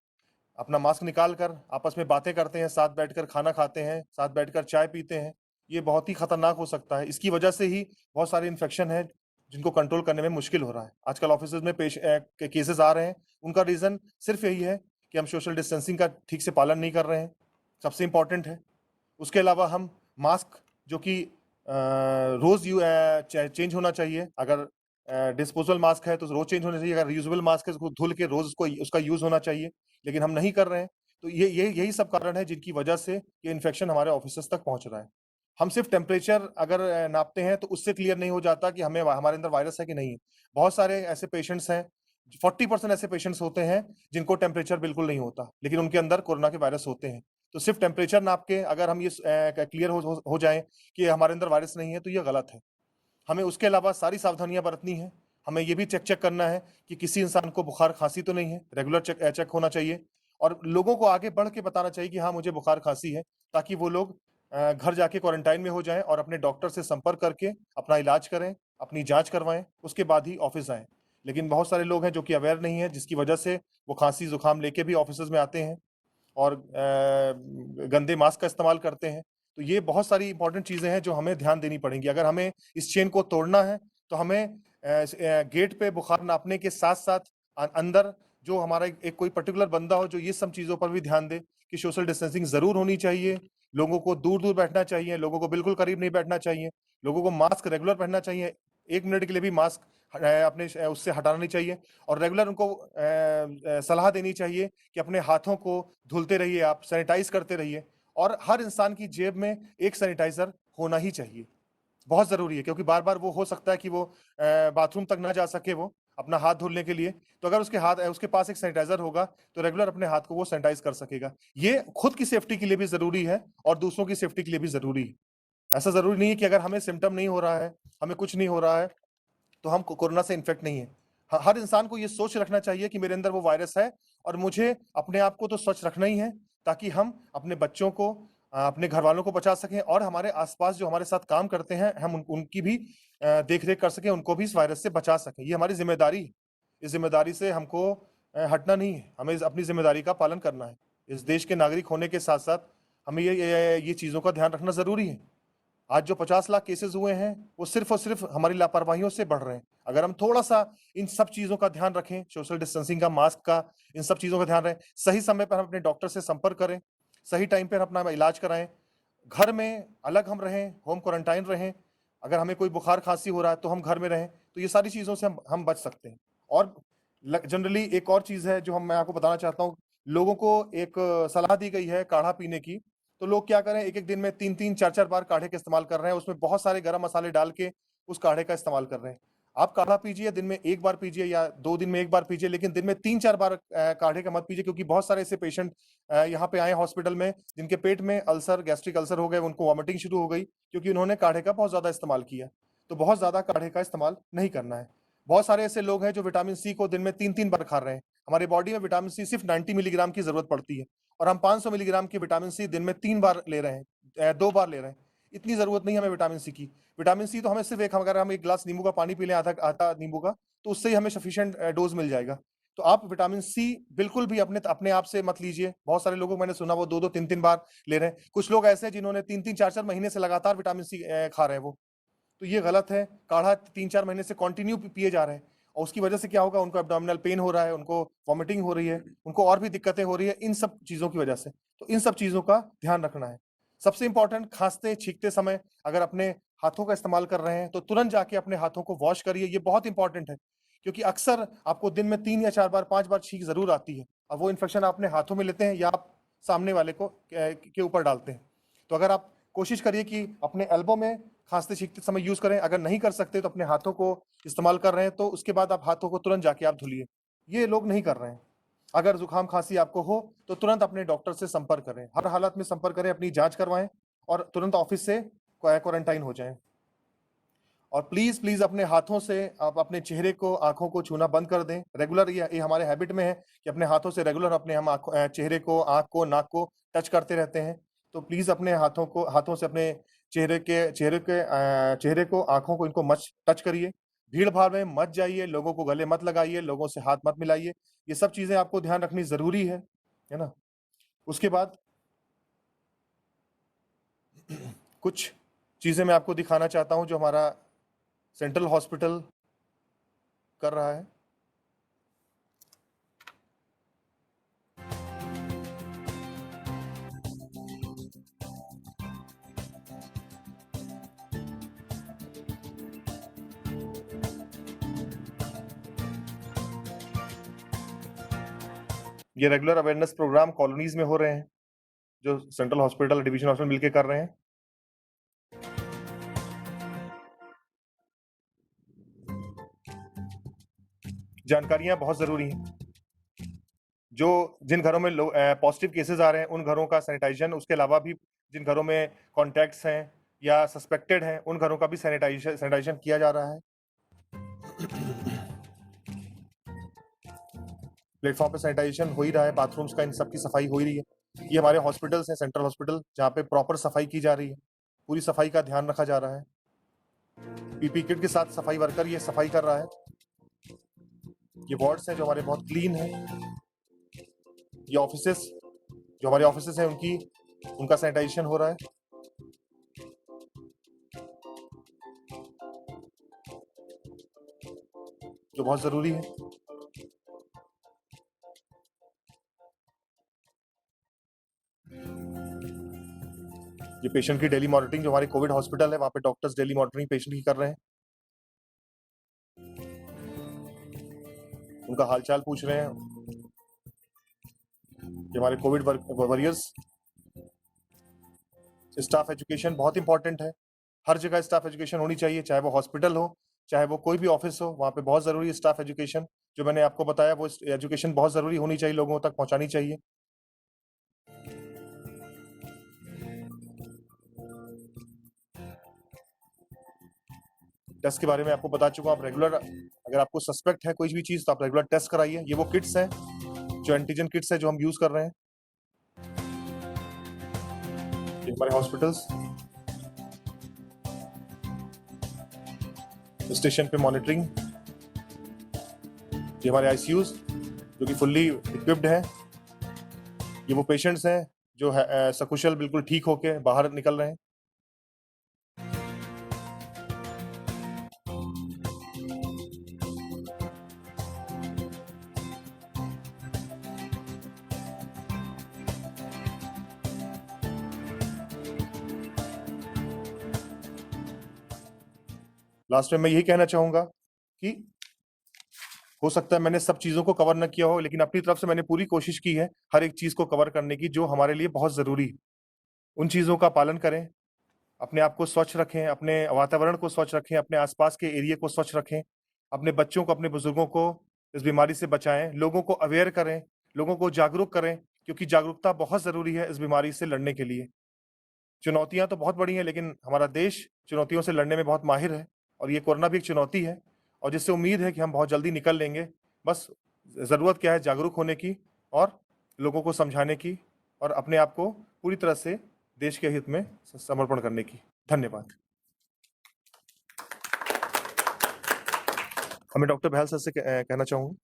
अपना मास्क निकाल कर आपस में बातें करते हैं, साथ बैठकर खाना खाते हैं, साथ बैठकर चाय पीते हैं। ये बहुत ही खतरनाक हो सकता है। इसकी वजह से ही बहुत सारे इन्फेक्शन है जिनको कंट्रोल करने में मुश्किल हो रहा है। आजकल ऑफिसेज में केसेस आ रहे हैं, उनका रीजन सिर्फ यही है कि हम सोशल डिस्टेंसिंग का ठीक से पालन नहीं कर रहे हैं, सबसे इंपॉर्टेंट है। उसके अलावा हम मास्क जो कि रोज चेंज होना चाहिए, अगर डिस्पोजल मास्क है तो रोज चेंज होना चाहिए, अगर रीयूजेबल मास्क है तो धुल के रोज उसको उसका यूज होना चाहिए, लेकिन हम नहीं कर रहे हैं। तो ये यही सब कारण है जिनकी वजह से ये इन्फेक्शन हमारे ऑफिस तक पहुंच रहा है। हम सिर्फ टेम्परेचर अगर नापते हैं तो उससे क्लियर नहीं हो जाता कि हमें हमारे अंदर वायरस है कि नहीं है। बहुत सारे ऐसे पेशेंट्स हैं, 40% ऐसे पेशेंट्स होते हैं जिनको टेम्परेचर बिल्कुल नहीं होता, लेकिन उनके अंदर कोरोना के वायरस होते हैं। तो सिर्फ टेम्परेचर नाप के अगर हम ये क्लियर हो जाए कि हमारे अंदर वायरस नहीं है तो ये गलत है। हमें उसके अलावा सारी सावधानियां बरतनी है। हमें ये भी चेक करना है कि किसी इंसान को बुखार खांसी तो नहीं है, रेगुलर चेक होना चाहिए। और लोगों को आगे बढ़ के बताना चाहिए कि हाँ मुझे बुखार खांसी है, ताकि वो लोग घर जाके क्वारंटाइन में हो जाएं और अपने डॉक्टर से संपर्क करके अपना इलाज करें, अपनी जांच करवाएं, उसके बाद ही ऑफिस आएं। लेकिन बहुत सारे लोग हैं जो कि अवेयर नहीं है, जिसकी वजह से वो खांसी जुकाम लेके भी ऑफिस में आते हैं और गंदे मास्क का इस्तेमाल करते हैं। तो ये बहुत सारी इंपॉर्टेंट चीजें हैं जो हमें ध्यान देनी पड़ेंगी। अगर हमें इस चेन को तोड़ना है तो हमें गेट पे बुखार नापने के साथ साथ अंदर जो हमारा एक कोई पर्टिकुलर बंदा हो जो ये सब चीजों पर भी ध्यान दे कि सोशल डिस्टेंसिंग जरूर होनी चाहिए, लोगों को दूर दूर बैठना चाहिए, लोगों को बिल्कुल करीब नहीं बैठना चाहिए, लोगों को मास्क रेगुलर पहनना चाहिए, 1 मिनट के लिए भी मास्क अपने उससे हटाना नहीं चाहिए। और रेगुलर उनको सलाह देनी चाहिए कि अपने हाथों को धुलते रहिए, आप सैनिटाइज करते रहिए। और हर इंसान की जेब में एक सैनिटाइजर होना ही चाहिए, बहुत जरूरी है, क्योंकि बार बार वो हो सकता है कि वो बाथरूम तक ना जा सके वो अपना हाथ धुलने के लिए। तो अगर उसके पास एक सैनिटाइजर होगा तो रेगुलर अपने हाथ को वो सैनिटाइज कर सकेगा। ये खुद की सेफ्टी के लिए भी जरूरी है और दूसरों की सेफ्टी के लिए भी जरूरी है। ऐसा जरूरी नहीं है कि अगर हमें सिम्टम नहीं हो रहा है, हमें कुछ नहीं हो रहा है, तो हम कोरोना से इन्फेक्ट नहीं है। हर इंसान को ये सोच रखना चाहिए कि मेरे अंदर वो वायरस है और मुझे अपने आप को तो स्वच्छ रखना ही है, ताकि हम अपने बच्चों को, अपने घर वालों को बचा सकें और हमारे आसपास जो हमारे साथ काम करते हैं हम उनकी भी देख रेख कर सकें, उनको भी इस वायरस से बचा सकें। ये हमारी जिम्मेदारी है। इस जिम्मेदारी से हमको हटना नहीं है, हमें अपनी जिम्मेदारी का पालन करना है। इस देश के नागरिक होने के साथ साथ हमें ये चीजों का ध्यान रखना जरूरी है। आज जो 50 लाख केसेस हुए हैं वो सिर्फ और सिर्फ हमारी लापरवाहियों से बढ़ रहे हैं। अगर हम थोड़ा सा इन सब चीजों का ध्यान रखें, सोशल डिस्टेंसिंग का, मास्क का, इन सब चीजों का ध्यान रखें, सही समय पर हम अपने डॉक्टर से संपर्क करें, सही टाइम पर अपना इलाज कराएं, घर में अलग हम रहें, होम क्वारंटाइन रहें। अगर हमें कोई बुखार खांसी हो रहा है तो हम घर में रहें। तो ये सारी चीज़ों से हम बच सकते हैं। और जनरली एक और चीज़ है जो मैं आपको बताना चाहता हूँ, लोगों को एक सलाह दी गई है काढ़ा पीने की। तो लोग क्या करें, एक एक दिन में 3-3 4-4 बार काढ़े का इस्तेमाल कर रहे हैं, उसमें बहुत सारे गरम मसाले डाल के उस काढ़े का इस्तेमाल कर रहे हैं। आप काढ़ा पीजिए, दिन में 1 बार पीजिए या 2 दिन में 1 बार पीजिए, लेकिन दिन में 3-4 बार काढ़े का मत पीजिए, क्योंकि बहुत सारे ऐसे पेशेंट यहाँ पे आए हॉस्पिटल में जिनके पेट में अल्सर, गैस्ट्रिक अल्सर हो गए, उनको वॉमिटिंग शुरू हो गई क्योंकि उन्होंने काढ़े का बहुत ज़्यादा इस्तेमाल किया। तो बहुत ज़्यादा काढ़े का इस्तेमाल नहीं करना है। बहुत सारे ऐसे लोग हैं जो विटामिन सी को दिन में 3-3 बार खा रहे हैं। हमारी बॉडी में विटामिन सी सिर्फ 90 मिलीग्राम की ज़रूरत पड़ती है और हम 500 मिलीग्राम की विटामिन सी दिन में 3 बार ले रहे हैं, 2 बार ले रहे हैं। इतनी ज़रूरत नहीं है हमें विटामिन सी की। विटामिन सी तो हमें सिर्फ अगर हम 1 ग्लास नींबू का पानी पी लें, आधा नींबू का, तो उससे ही हमें सफिशिएंट डोज़ मिल जाएगा। तो आप विटामिन सी बिल्कुल भी अपने आप से मत लीजिए। बहुत सारे लोगों को मैंने सुना वो 2-2 3-3 बार ले रहे हैं। कुछ लोग ऐसे हैं जिन्होंने 3-3 4-4 महीने से लगातार विटामिन सी खा रहे हैं वो। तो ये गलत है। काढ़ा 3-4 महीने से कंटिन्यू पिए जा रहे हैं और उसकी वजह से क्या होगा, उनको एब्डोमिनल पेन हो रहा है, उनको वॉमिटिंग हो रही है, उनको और भी दिक्कतें हो रही है इन सब चीज़ों की वजह से। तो इन सब चीज़ों का ध्यान रखना है। सबसे इंपॉर्टेंट, खांसते छींकते समय अगर अपने हाथों का इस्तेमाल कर रहे हैं तो तुरंत जाके अपने हाथों को वॉश करिए। ये बहुत इंपॉर्टेंट है क्योंकि अक्सर आपको दिन में 3 या 4 बार, 5 बार छींक ज़रूर आती है। अब वो इन्फेक्शन आप अपने हाथों में लेते हैं या आप सामने वाले को के ऊपर डालते हैं। तो अगर आप कोशिश करिए कि अपने एल्बो में खांसते छींकते समय यूज़ करें। अगर नहीं कर सकते तो अपने हाथों को इस्तेमाल कर रहे हैं तो उसके बाद आप हाथों को तुरंत जाके आप धुलिए। ये लोग नहीं कर रहे हैं। अगर जुकाम खांसी आपको हो तो तुरंत अपने डॉक्टर से संपर्क करें। हर हालत में संपर्क करें, अपनी जांच करवाएं और तुरंत ऑफिस से क्वारंटाइन हो जाएं। और प्लीज प्लीज अपने हाथों से आप अपने चेहरे को, आंखों को छूना बंद कर दें। रेगुलर ये हमारे हैबिट में है कि अपने हाथों से रेगुलर अपने हम चेहरे को, आंख को, नाक को टच करते रहते हैं। तो प्लीज अपने हाथों से अपने चेहरे को, आंखों को, इनको मत टच करिए। भीड़ भाड़ में मत जाइए, लोगों को गले मत लगाइए, लोगों से हाथ मत मिलाइए। ये सब चीजें आपको ध्यान रखनी जरूरी है ना। उसके बाद कुछ चीजें मैं आपको दिखाना चाहता हूं जो हमारा सेंट्रल हॉस्पिटल कर रहा है। ये रेगुलर अवेयरनेस प्रोग्राम कॉलोनीज में हो रहे हैं जो सेंट्रल हॉस्पिटल, डिवीजन हॉस्पिटल मिलकर कर रहे हैं। जानकारियां बहुत जरूरी हैं। जिन घरों में पॉजिटिव केसेस आ रहे हैं उन घरों का सैनिटाइजेशन, उसके अलावा भी जिन घरों में कॉन्टैक्ट्स हैं या सस्पेक्टेड हैं उन घरों का भी सैनिटाइजेशन किया जा रहा है। प्लेटफॉर्म पे सैनिटाइजेशन हो ही रहा है, बाथरूम्स का इन सब की सफाई हो ही रही है। ये हमारे हॉस्पिटल्स हैं, सेंट्रल हॉस्पिटल, जहाँ पे प्रॉपर सफाई की जा रही है, पूरी सफाई का ध्यान रखा जा रहा है। पीपी किट के साथ सफाई वर्कर ये सफाई कर रहा है। ये वार्ड्स हैं जो हमारे बहुत क्लीन हैं। ये ऑफिसेस जो हमारे ऑफिसेस हैं उनका सैनिटाइजेशन हो रहा है। जो बहुत जरूरी है। ये पेशेंट की डेली मॉनिटरिंग, जो हमारे कोविड हॉस्पिटल है वहां पे डॉक्टर्स डेली मॉनिटरिंग पेशेंट की कर रहे हैं, उनका हालचाल पूछ रहे हैं। ये हमारे कोविड वॉरियर्स। स्टाफ एजुकेशन बहुत इंपॉर्टेंट है। हर जगह स्टाफ एजुकेशन होनी चाहिए, चाहे वो हॉस्पिटल हो, चाहे वो कोई भी ऑफिस हो, वहाँ पे बहुत जरूरी है स्टाफ एजुकेशन। जो मैंने आपको बताया वो एजुकेशन बहुत जरूरी होनी चाहिए, लोगों तक पहुंचानी चाहिए। टेस्ट के बारे में आपको बता चुका हूं। आप रेगुलर, अगर आपको सस्पेक्ट है कोई भी चीज तो आप रेगुलर टेस्ट कराइए। ये वो किट्स हैं जो एंटीजन किट्स है जो हम यूज कर रहे हैं। ये हमारे हॉस्पिटल्स, स्टेशन पे मॉनिटरिंग। ये हमारे आईसीयूज जो कि फुल्ली इक्विप्ड हैं। ये वो पेशेंट्स हैं जो सकुशल बिल्कुल ठीक होके बाहर निकल रहे हैं। लास्ट में मैं यही कहना चाहूंगा कि हो सकता है मैंने सब चीजों को कवर न किया हो, लेकिन अपनी तरफ से मैंने पूरी कोशिश की है हर एक चीज को कवर करने की जो हमारे लिए बहुत जरूरी है। उन चीजों का पालन करें, अपने आप को स्वच्छ रखें, अपने वातावरण को स्वच्छ रखें, अपने आसपास के एरिया को स्वच्छ रखें, अपने बच्चों को, अपने बुजुर्गों को इस बीमारी से बचाएं, लोगों को अवेयर करें, लोगों को जागरूक करें, क्योंकि जागरूकता बहुत जरूरी है इस बीमारी से लड़ने के लिए। चुनौतियां तो बहुत बड़ी हैं, लेकिन हमारा देश चुनौतियों से लड़ने में बहुत माहिर है, और ये कोरोना भी एक चुनौती है, और जिससे उम्मीद है कि हम बहुत जल्दी निकल लेंगे। बस जरूरत क्या है, जागरूक होने की और लोगों को समझाने की, और अपने आप को पूरी तरह से देश के हित में समर्पण करने की। धन्यवाद। हमें डॉक्टर बहल सर से कहना चाहूंगा।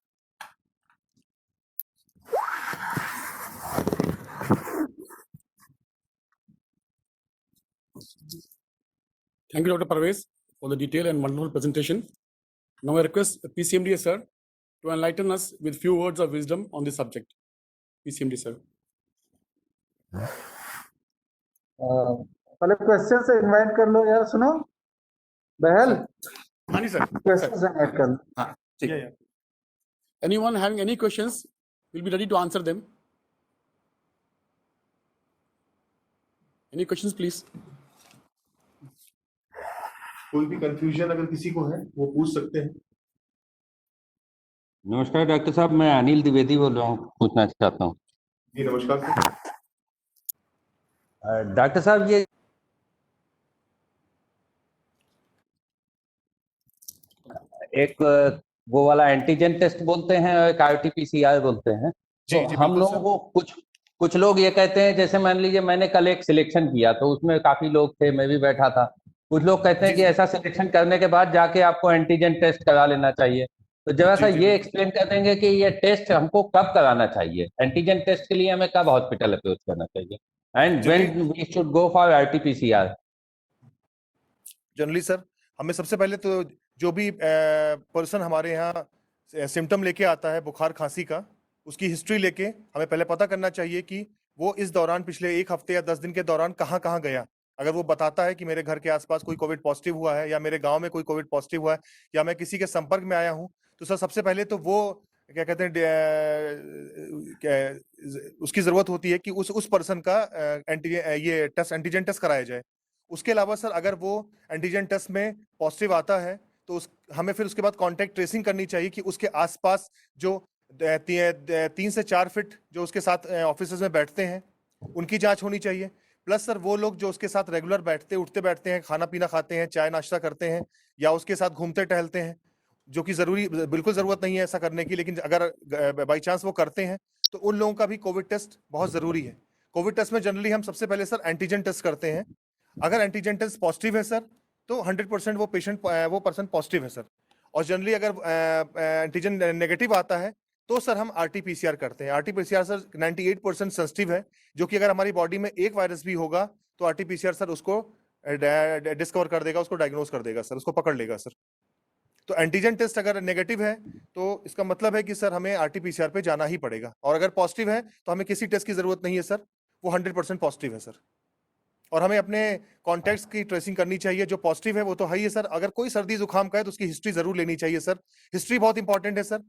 Thank you, Dr. Parvez, for the detailed and wonderful presentation. Now I request PCMD sir to enlighten us with few words of wisdom on this subject. PCMD sir. पहले क्वेश्चन से invite कर लो यार, सुनो बहल, हाँ जी sir. Question से invite कर लो। हाँ, ठीक है. Anyone having any questions, we'll be ready to answer them. Any questions, please? कोई भी कंफ्यूजन अगर किसी को है वो पूछ सकते हैं। नमस्कार डॉक्टर साहब, मैं अनिल द्विवेदी बोल रहा हूँ, पूछना चाहता हूँ। जी नमस्कार सर। डॉक्टर साहब, ये एक वो वाला एंटीजन टेस्ट बोलते हैं और एक आरटीपीसीआर बोलते हैं। जी, तो जी, हम बिल्कुल लोगों को कुछ लोग ये कहते हैं, जैसे मान लीजिए मैंने कल एक सिलेक्शन किया तो उसमें काफी लोग थे, मैं भी बैठा था। कुछ लोग कहते हैं जी, कि ऐसा सिलेक्शन करने के बाद जाके आपको एंटीजन टेस्ट करा लेना चाहिए। तो जरा सा जी, ये एक्सप्लेन कर देंगे कि ये टेस्ट हमको कब कराना चाहिए, एंटीजन टेस्ट के लिए हमें कब हॉस्पिटल अप्रोच करना चाहिए, and when we should go for RTPCR. Generally sir, हमें सबसे पहले तो जो भी पर्सन हमारे यहाँ सिम्टम लेके आता है बुखार खांसी का, उसकी हिस्ट्री लेके हमें पहले पता करना चाहिए कि वो इस दौरान पिछले 1 हफ्ते या 10 दिन के दौरान कहाँ कहाँ गया। अगर वो बताता है कि मेरे घर के आसपास कोई कोविड पॉजिटिव हुआ है, या मेरे गांव में कोई कोविड पॉजिटिव हुआ है, या मैं किसी के संपर्क में आया हूँ, तो सर सबसे पहले तो वो क्या कहते हैं, उसकी जरूरत होती है कि उस पर्सन का एंटीजन टेस्ट कराया जाए। उसके अलावा सर अगर वो एंटीजन टेस्ट में पॉजिटिव आता है तो हमें फिर उसके बाद कॉन्टैक्ट ट्रेसिंग करनी चाहिए कि उसके आसपास जो 3 से 4 फीट जो उसके साथ ऑफिस में बैठते हैं उनकी जांच होनी चाहिए। प्लस सर वो लोग जो उसके साथ रेगुलर उठते बैठते हैं, खाना पीना खाते हैं, चाय नाश्ता करते हैं, या उसके साथ घूमते टहलते हैं, जो कि बिल्कुल जरूरत नहीं है ऐसा करने की, लेकिन अगर बाई चांस वो करते हैं तो उन लोगों का भी कोविड टेस्ट बहुत जरूरी है। कोविड टेस्ट में जनरली हम सबसे पहले सर एंटीजन टेस्ट करते हैं। अगर एंटीजन टेस्ट पॉजिटिव है सर तो 100% वो पर्सन पॉजिटिव है सर। और जनरली अगर एंटीजन नेगेटिव आता है तो सर हम आरटीपीसीआर करते हैं। आरटीपीसीआर सर 98% सेंसिटिव है, जो कि अगर हमारी बॉडी में एक वायरस भी होगा तो आरटीपीसीआर सर उसको डिस्कवर कर देगा, उसको डायग्नोज कर देगा सर, उसको पकड़ लेगा सर। तो एंटीजन टेस्ट अगर नेगेटिव है तो इसका मतलब है कि सर हमें आरटीपीसीआर पे जाना ही पड़ेगा, और अगर पॉजिटिव है तो हमें किसी टेस्ट की जरूरत नहीं है सर, वो 100% पॉजिटिव है सर। और हमें अपने कॉन्टैक्ट्स की ट्रेसिंग करनी चाहिए। जो पॉजिटिव है वो तो है ही सर, अगर कोई सर्दी जुकाम का है तो उसकी हिस्ट्री जरूर लेनी चाहिए सर, हिस्ट्री बहुत इंपॉर्टेंट है सर।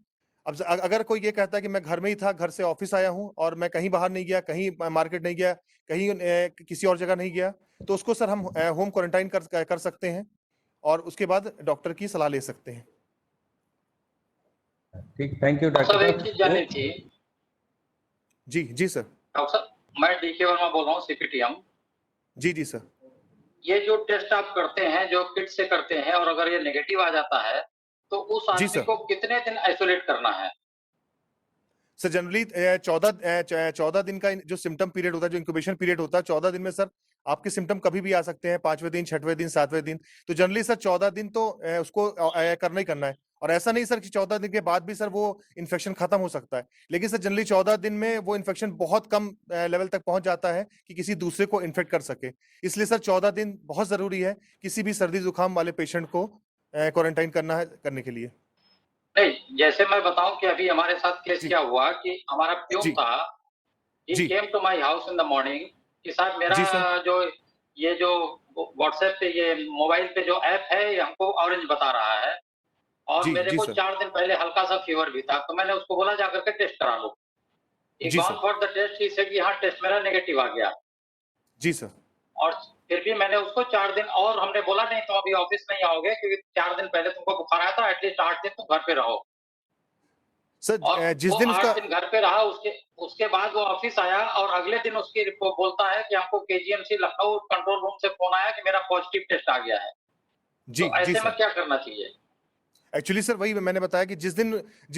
अब अगर कोई ये कहता है कि मैं घर में ही था, घर से ऑफिस आया हूं और मैं कहीं बाहर नहीं गया, कहीं मार्केट नहीं गया, कहीं किसी और जगह नहीं गया, तो उसको सर हम होम क्वारंटाइन कर सकते हैं और उसके बाद डॉक्टर की सलाह ले सकते हैं। ठीक, थैंक यू डॉक्टर साहब। एक चीज जाननी थी। जी जी सर। डॉक्टर साहब, मैं डीके वर्मा बोल रहा हूँ, सीपीटीएम। जी जी सर। ये जो टेस्ट आप करते हैं, जो किट से करते हैं, और अगर ये नेगेटिव आ जाता है तो उस आदमी को कितने दिन आइसोलेट करना है? सर जनरली 14 दिन का जो सिम्टम पीरियड होता है, जो इंक्यूबेशन पीरियड होता है, 14 दिन में सर आपके सिम्टम कभी भी आ सकते हैं, 5वें दिन, 6वें दिन, 7वें दिन। तो जनरली सर 14 दिन तो उसको करना ही करना है। और ऐसा नहीं सर कि 14 दिन के बाद भी सर वो इन्फेक्शन खत्म हो सकता है, लेकिन सर जनरली 14 दिन में वो इन्फेक्शन बहुत कम लेवल तक पहुंच जाता है कि किसी दूसरे को इन्फेक्ट कर सके। इसलिए सर 14 दिन बहुत जरूरी है किसी भी सर्दी जुकाम वाले पेशेंट को क्वारंटाइन करने के लिए। नहीं, जैसे मैं बताऊं कि अभी हमारे साथ केस क्या हुआ कि हमारा प्यून था, he came to my house in the morning कि साहब मेरा जो ये जो व्हाट्सएप पे ये मोबाइल पे जो ऐप है ये हमको ऑरेंज बता रहा है और जी, मेरे जी को सर। 4 दिन पहले हल्का सा फीवर भी था, तो मैंने उसको बोला जाकर के टेस्ट करा लो। ही जी gone sir. For the test, he said कि हाँ टेस्ट मेरा नेगेटिव आ गया। जी सर। और फिर भी मैंने उसको 4 दिन और हमने बोला नहीं तुम अभी ऑफिस नहीं आओगे क्योंकि 4 दिन पहले तुमको बुखार आया था, एटलीस्ट 8 दिन तुम घर पे रहो। सर और जिस वो दिन 8 उसका दिन घर पे रहा, उसके बाद वो ऑफिस आया और अगले दिन उसकी रिपोर्ट बोलता है कि हमको केजीएमसी लखनऊ कंट्रोल रूम से फोन आया कि मेरा पॉजिटिव टेस्ट आ गया है। जी, तो जी ऐसे में सर। क्या करना चाहिए? एक्चुअली सर वही मैंने बताया कि जिस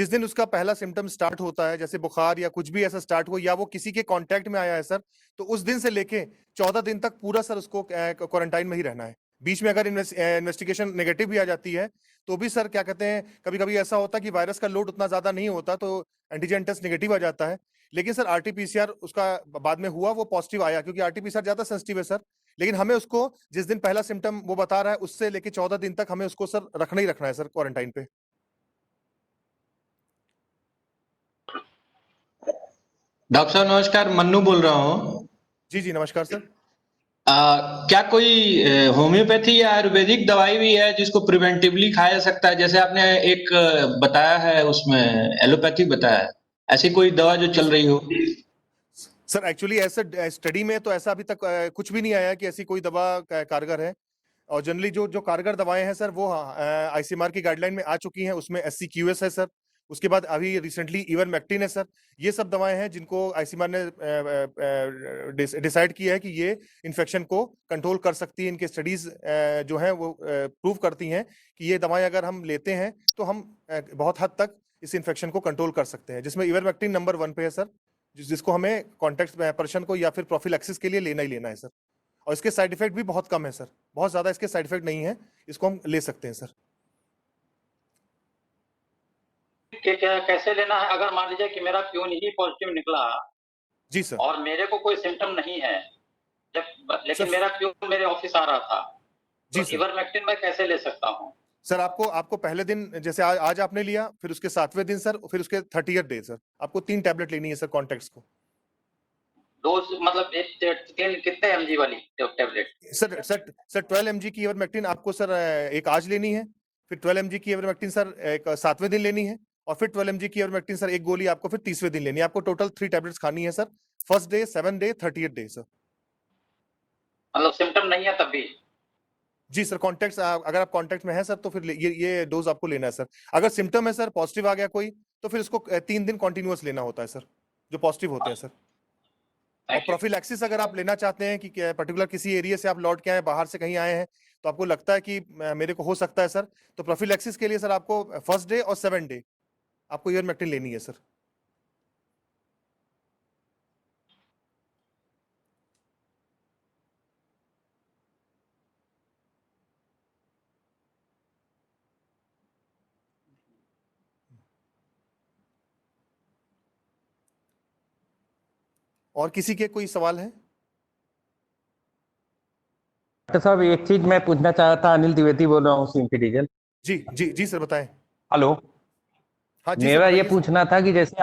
दिन उसका पहला सिम्टम स्टार्ट होता है, जैसे बुखार या कुछ भी ऐसा स्टार्ट हो या वो किसी के कांटेक्ट में आया है सर, तो उस दिन से लेके 14 दिन तक पूरा सर उसको क्वारंटाइन में ही रहना है। बीच में अगर इन्वेस्टिगेशन नेगेटिव भी आ जाती है तो भी सर क्या कहते हैं, कभी कभी ऐसा होता है कि वायरस का लोड उतना ज्यादा नहीं होता तो एंटीजन टेस्ट नेगेटिव आ जाता है। लेकिन सर आरटीपीसीआर उसका बाद में हुआ, वो पॉजिटिव आया, क्योंकि आरटीपीसीआर ज्यादा सेंसिटिव है सर। लेकिन हमें उसको जिस दिन पहला सिम्टम वो बता रहा है उससे लेके 14 दिन तक हमें उसको सर रखना ही रखना है सर क्वारंटाइन पे। डॉक्टर साहब नमस्कार, मन्नू बोल रहा हूँ। जी जी नमस्कार सर। क्या कोई होम्योपैथी या आयुर्वेदिक दवाई भी है जिसको प्रिवेंटिवली खाया जा सकता है? जैसे आपने एक बताया है, उसमें एलोपैथिक बताया है, ऐसी कोई दवा जो चल रही हो? सर एक्चुअली ऐसा स्टडी में तो ऐसा अभी तक कुछ भी नहीं आया कि ऐसी कोई दवा कारगर है। और जनरली जो जो कारगर दवाएं हैं सर वो आईसीएमआर की गाइडलाइन में आ चुकी हैं, उसमें एससीक्यूएस है सर। उसके बाद अभी रिसेंटली इवरमेक्टिन है सर। ये सब दवाएं हैं जिनको आईसीएमआर ने डिसाइड किया है कि ये इन्फेक्शन को कंट्रोल कर सकती है। इनके स्टडीज जो हैं वो प्रूव करती हैं कि ये दवाएं अगर हम लेते हैं तो हम बहुत हद तक इस इन्फेक्शन को कंट्रोल कर सकते हैं, जिसमें इवरमेक्टिन नंबर 1 पे है सर, जिसको हमें कॉन्टेक्ट पर्सन को या फिर प्रोफिलैक्सिस के लिए लेना ही लेना है सर। और इसके साइड इफेक्ट भी बहुत कम है सर, बहुत ज्यादा इसके साइड इफेक्ट नहीं है, इसको हम ले सकते हैं सर। क्या कैसे लेना है? अगर मान लीजिए कि मेरा प्यून ही पॉजिटिव निकला जी सर। और मेरे को कोई सिम्टम नहीं है, लेकिन सर मेरा प्यून मेरे ऑफिस आ रहा था, जी तो सर। इवरमेक्टिन मैं कैसे ले सकता हूँ? सर आपको पहले दिन जैसे आज आपने लिया, फिर उसके 7वें दिन सर, फिर उसके 30th डे सर, आपको 3 टैबलेट लेनी है सर कॉन्टेक्ट्स को। डोज मतलब तीन कितने एमजी वाली टेबलेट? सर 12 mg की इवरमेक्टिन आपको सर एक आज लेनी है, फिर 12 mg की इवरमेक्टिन सर एक 7वें दिन लेनी है, और फिर 12 mg की इवरमेक्टिन सर एक गोली आपको फिर 30वें दिन लेनी है। आपको टोटल 3 टैबलेट्स खानी है sir, first day, 7 day, 30th day sir. मतलब सिम्टम नहीं है तब भी? जी सर, कॉन्टेक्ट अगर आप कॉन्टेक्ट में हैं सर तो फिर ये डोज आपको लेना है सर। अगर सिम्टम है सर, पॉजिटिव आ गया कोई, तो फिर उसको 3 दिन कॉन्टिन्यूअस लेना होता है सर, जो पॉजिटिव होते हैं सर। और प्रोफिलैक्सिस अगर आप लेना चाहते हैं कि पर्टिकुलर किसी एरिया से आप लौट के आए, बाहर से कहीं आए हैं, तो आपको लगता है कि मेरे को हो सकता है सर, तो प्रोफिलैक्सिस के लिए सर आपको फर्स्ट डे और 7 डे आपको इवरमेक्टिन लेनी है सर। और किसी के कोई सवाल है? डॉक्टर साहब एक चीज मैं पूछना चाह रहा था, अनिल द्विवेदी बोल रहा हूँ सिंथिडिजल। जी जी जी सर बताएं। हेलो। हाँ जी सर मेरा ये बताइए सर। पूछना था कि जैसे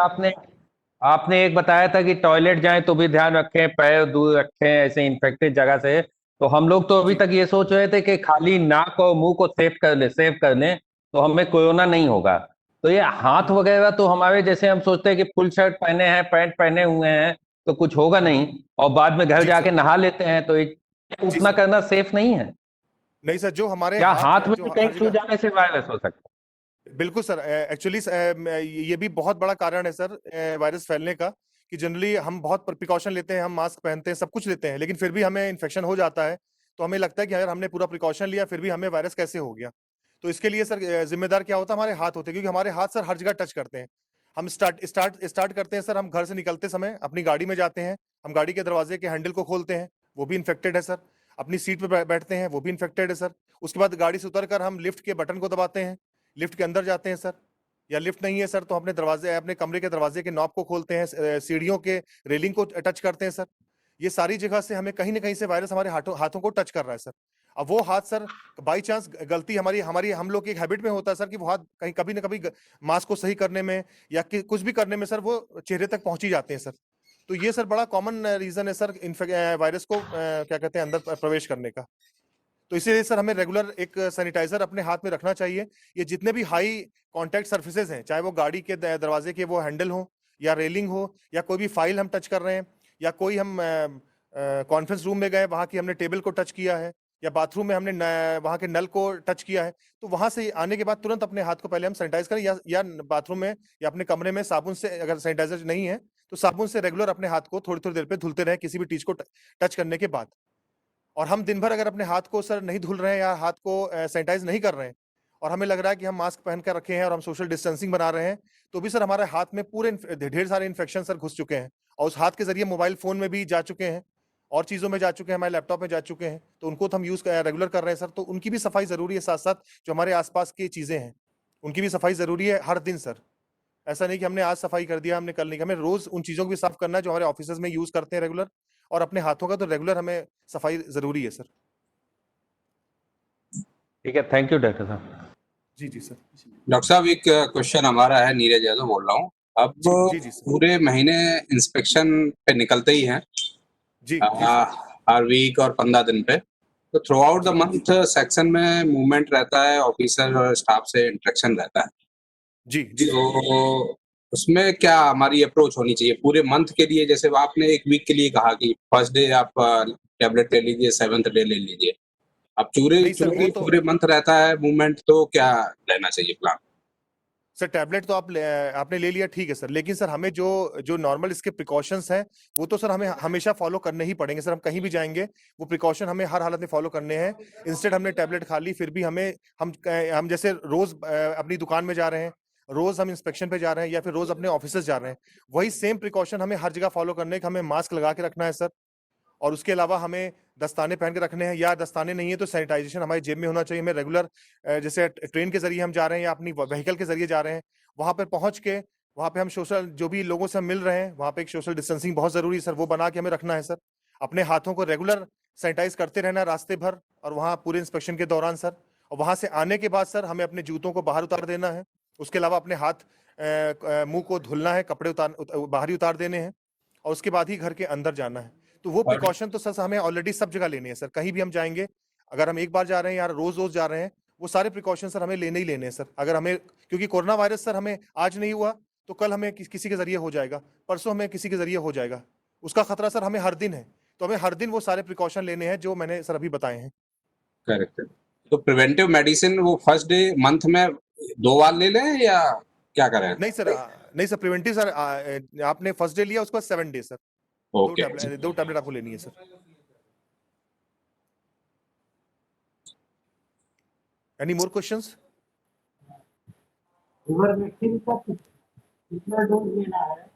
आपने एक बताया था कि टॉयलेट जाएं तो भी ध्यान रखें, पैर दूर रखें ऐसे इन्फेक्टेड जगह से, तो हम लोग तो अभी जी तक ये सोच रहे थे कि खाली नाक और मुंह को सेव कर लें तो हमें कोरोना नहीं होगा। तो ये हाथ वगैरह तो हमारे जैसे हम सोचते हैं कि फुल शर्ट पहने हैं, पैंट पहने हुए हैं तो कुछ होगा नहीं, और बाद में घर जी जाके सर। नहा लेते हैं, तो जी उतना सर। करना सेफ नहीं है? नहीं सर, जो हमारे क्या हाथ हाथ में जो भी हर कहीं छू जगह, जाने से वायरस हो सकता है? बिल्कुल सर, एक्चुअली ये भी बहुत बड़ा कारण है सर वायरस फैलने का, कि जनरली हम बहुत प्रिकॉशन लेते हैं, हम मास्क पहनते हैं, सब कुछ लेते हैं, लेकिन फिर भी हमें इन्फेक्शन हो जाता है। तो हमें लगता है कि अगर हमने पूरा प्रिकॉशन लिया फिर भी हमें वायरस कैसे हो गया। तो इसके लिए सर जिम्मेदार क्या होता है, हमारे हाथ होते हैं, क्योंकि हमारे हाथ सर हर जगह टच करते हैं। हम स्टार्ट करते हैं सर, हम घर से निकलते समय अपनी गाड़ी में जाते हैं, हम गाड़ी के दरवाजे के हैंडल को खोलते हैं, वो भी इन्फेक्टेड है सर। अपनी सीट पे बैठते हैं, वो भी इन्फेक्टेड है सर। उसके बाद गाड़ी से उतरकर हम लिफ्ट के बटन को दबाते हैं, लिफ्ट के अंदर जाते हैं सर, या लिफ्ट नहीं है सर तो अपने दरवाजे, अपने कमरे के दरवाजे के नॉब को खोलते हैं, सीढ़ियों के रेलिंग को टच करते हैं सर। ये सारी जगह से हमें कहीं ना कहीं से वायरस हमारे हाथों को टच कर रहा है सर। अब वो हाथ सर बाई चांस गलती हमारी हमारी हम लोग की एक हैबिट में होता है सर, कि वो हाथ कहीं कभी ना कभी मास्क को सही करने में या कुछ भी करने में सर वो चेहरे तक पहुंच ही जाते हैं सर। तो ये सर बड़ा कॉमन रीजन है सर वायरस को क्या कहते हैं अंदर प्रवेश करने का। तो इसीलिए सर हमें रेगुलर एक सैनिटाइजर अपने हाथ में रखना चाहिए। ये जितने भी हाई कांटेक्ट सर्फेसेज हैं, चाहे वो गाड़ी के दरवाजे के वो हैंडल हो या रेलिंग हो या कोई भी फाइल हम टच कर रहे हैं या कोई हम कॉन्फ्रेंस रूम में गए वहां की हमने टेबल को टच किया है या बाथरूम में हमने वहां के नल को टच किया है, तो वहां से आने के बाद तुरंत अपने हाथ को पहले हम सैनिटाइज करें या बाथरूम में या अपने कमरे में साबुन से, अगर सैनिटाइजर नहीं है तो साबुन से रेगुलर अपने हाथ को थोड़ी थोड़ी देर पे धुलते रहे किसी भी चीज को टच करने के बाद। और हम दिन भर अगर अपने हाथ को सर नहीं धुल रहे हैं या हाथ को सैनिटाइज नहीं कर रहे हैं और हमें लग रहा है कि हम मास्क पहन कर रखे हैं और हम सोशल डिस्टेंसिंग बना रहे हैं, तो भी सर हमारे हाथ में पूरे ढेर सारे इन्फेक्शन सर घुस चुके हैं और उस हाथ के जरिए मोबाइल फोन में भी जा चुके हैं और चीजों में जा चुके हैं, हमारे लैपटॉप में जा चुके हैं, तो उनको तो हम यूज रेगुलर कर रहे हैं सर। तो उनकी भी सफाई जरूरी है, साथ साथ जो हमारे आसपास की चीजें हैं उनकी भी सफाई जरूरी है हर दिन सर। ऐसा नहीं कि हमने आज सफाई कर दिया हमने कल नहीं, हमें रोज उन चीजों को भी साफ करना है जो हमारे ऑफिस में यूज करते हैं रेगुलर, और अपने हाथों का तो रेगुलर हमें सफाई जरूरी है सर। ठीक है, थैंक यू डॉक्टर साहब। जी जी सर। डॉक्टर साहब एक क्वेश्चन हमारा है, नीरज यादव बोल रहा हूँ। अब जी जी सर। पूरे महीने इंस्पेक्शन पे निकलते ही हैं जी हर वीक और 15 दिन पे, तो थ्रू आउट द जी। मंथ सेक्शन में मूवमेंट रहता है, ऑफिसर और स्टाफ से इंटरेक्शन रहता है। जी जी तो उसमें क्या हमारी अप्रोच होनी चाहिए पूरे मंथ के लिए? जैसे आपने एक वीक के लिए कहा कि फर्स्ट डे आप टैबलेट ले लीजिए, 7th डे ले लीजिए। अब नहीं सर, वो तो पूरे मंथ रहता है मूवमेंट, तो क्या लेना चाहिए प्लान? सर टैबलेट तो आपने ले लिया ठीक है सर, लेकिन सर हमें जो जो नॉर्मल इसके प्रिकॉशंस हैं वो तो सर हमें हमेशा फॉलो करने ही पड़ेंगे सर। हम कहीं भी जाएंगे वो प्रिकॉशन हमें हर हालत में फॉलो करने हैं। इंस्टेड हमने टैबलेट खा ली फिर भी हम जैसे रोज अपनी दुकान में जा रहे हैं, रोज हम इंस्पेक्शन पे जा रहे हैं या फिर रोज अपने ऑफिस जा रहे हैं, वही सेम प्रिकॉशन हमें हर जगह फॉलो करने का। हमें मास्क लगा के रखना है सर, और उसके अलावा हमें दस्ताने पहन के रखने हैं, या दस्ताने नहीं है तो सैनिटाइजेशन हमारी जेब में होना चाहिए। हमें रेगुलर जैसे ट्रेन के जरिए हम जा रहे हैं या अपनी व्हीकल के जरिए जा रहे हैं, वहां पर पहुंच के वहां पे हम सोशल जो भी लोगों से हम मिल रहे हैं वहां पे एक सोशल डिस्टेंसिंग बहुत जरूरी है सर, वो बना के हमें रखना है सर। अपने हाथों को रेगुलर सैनिटाइज करते रहना रास्ते भर और वहाँ पूरे इंस्पेक्शन के दौरान सर। और वहां से आने के बाद सर हमें अपने जूतों को बाहर उतार देना है। उसके अलावा अपने हाथ मुंह को धुलना है, कपड़े बाहर ही उतार देने हैं, और उसके बाद ही घर के अंदर जाना है। तो वो प्रिकॉशन तो सर हमें ऑलरेडी सब जगह लेने हैं सर। कहीं भी हम जाएंगे, अगर हम एक बार जा रहे हैं या रोज रोज जा रहे हैं, वो सारे प्रिकॉशन सर हमें लेने ही लेने हैं सर। अगर हमें, क्योंकि कोरोना वायरस सर हमें आज नहीं हुआ तो कल हमें किसी के जरिए हो जाएगा, परसों हमें किसी के जरिए हो जाएगा, उसका खतरा सर हमें हर दिन है। तो हमें हर दिन वो सारे प्रिकॉशन लेने हैं जो मैंने सर अभी बताए हैं। करेक्ट। तो प्रिवेंटिव मेडिसिन वो फर्स्ट डे मंथ में 2 बार ले लें या क्या करें? नहीं सर, नहीं सर, प्रिवेंटिव सर आपने फर्स्ट डे लिया उसके बाद 7 डे सर, ओके। 2 टैबलेट आपको लेनी है sir. Any more questions? Ivermectin का कितना डोज लेना है?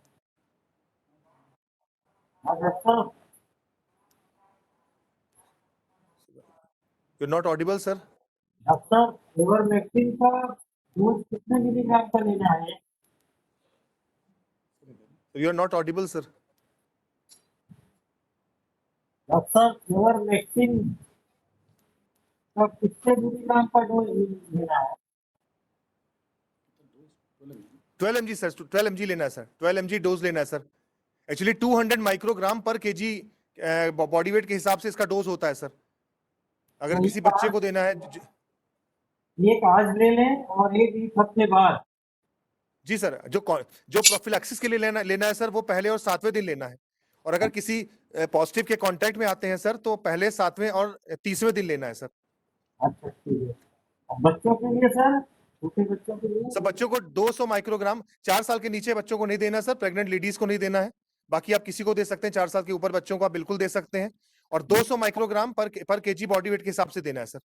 Doctor you not audible sir. Doctor ivermectin का डोज कितने मिलीग्राम का लेना है? You are not audible sir. Doctor ivermectin का कितने मिलीग्राम का डोज लेना है? 12 mg सर, 12 mg लेना है सर, 12 mg डोज लेना है सर। एक्चुअली 200 माइक्रोग्राम पर केजी बॉडी वेट के हिसाब से इसका डोज होता है सर। अगर किसी बच्चे को देना है एक आज ले लें और एक हफ्ते बाद। जी सर, जो प्रोफिलैक्सिस के लिए लेना है सर वो पहले और 7वें दिन लेना है, और अगर किसी पॉजिटिव के कांटेक्ट में आते हैं सर तो पहले 7वें और 30वें दिन लेना है सर। अच्छा ठीक है। बच्चों के लिए सर, छोटे बच्चों के लिए? सर बच्चों को 200 माइक्रोग्राम, 4 साल के नीचे बच्चों को नहीं देना सर, प्रेग्नेंट लेडीज को नहीं देना है। बाकी आप किसी को दे सकते हैं, 4 साल के ऊपर बच्चों को आप बिल्कुल दे सकते हैं, और 200 माइक्रोग्राम पर केजी बॉडी वेट के हिसाब से देना है सर।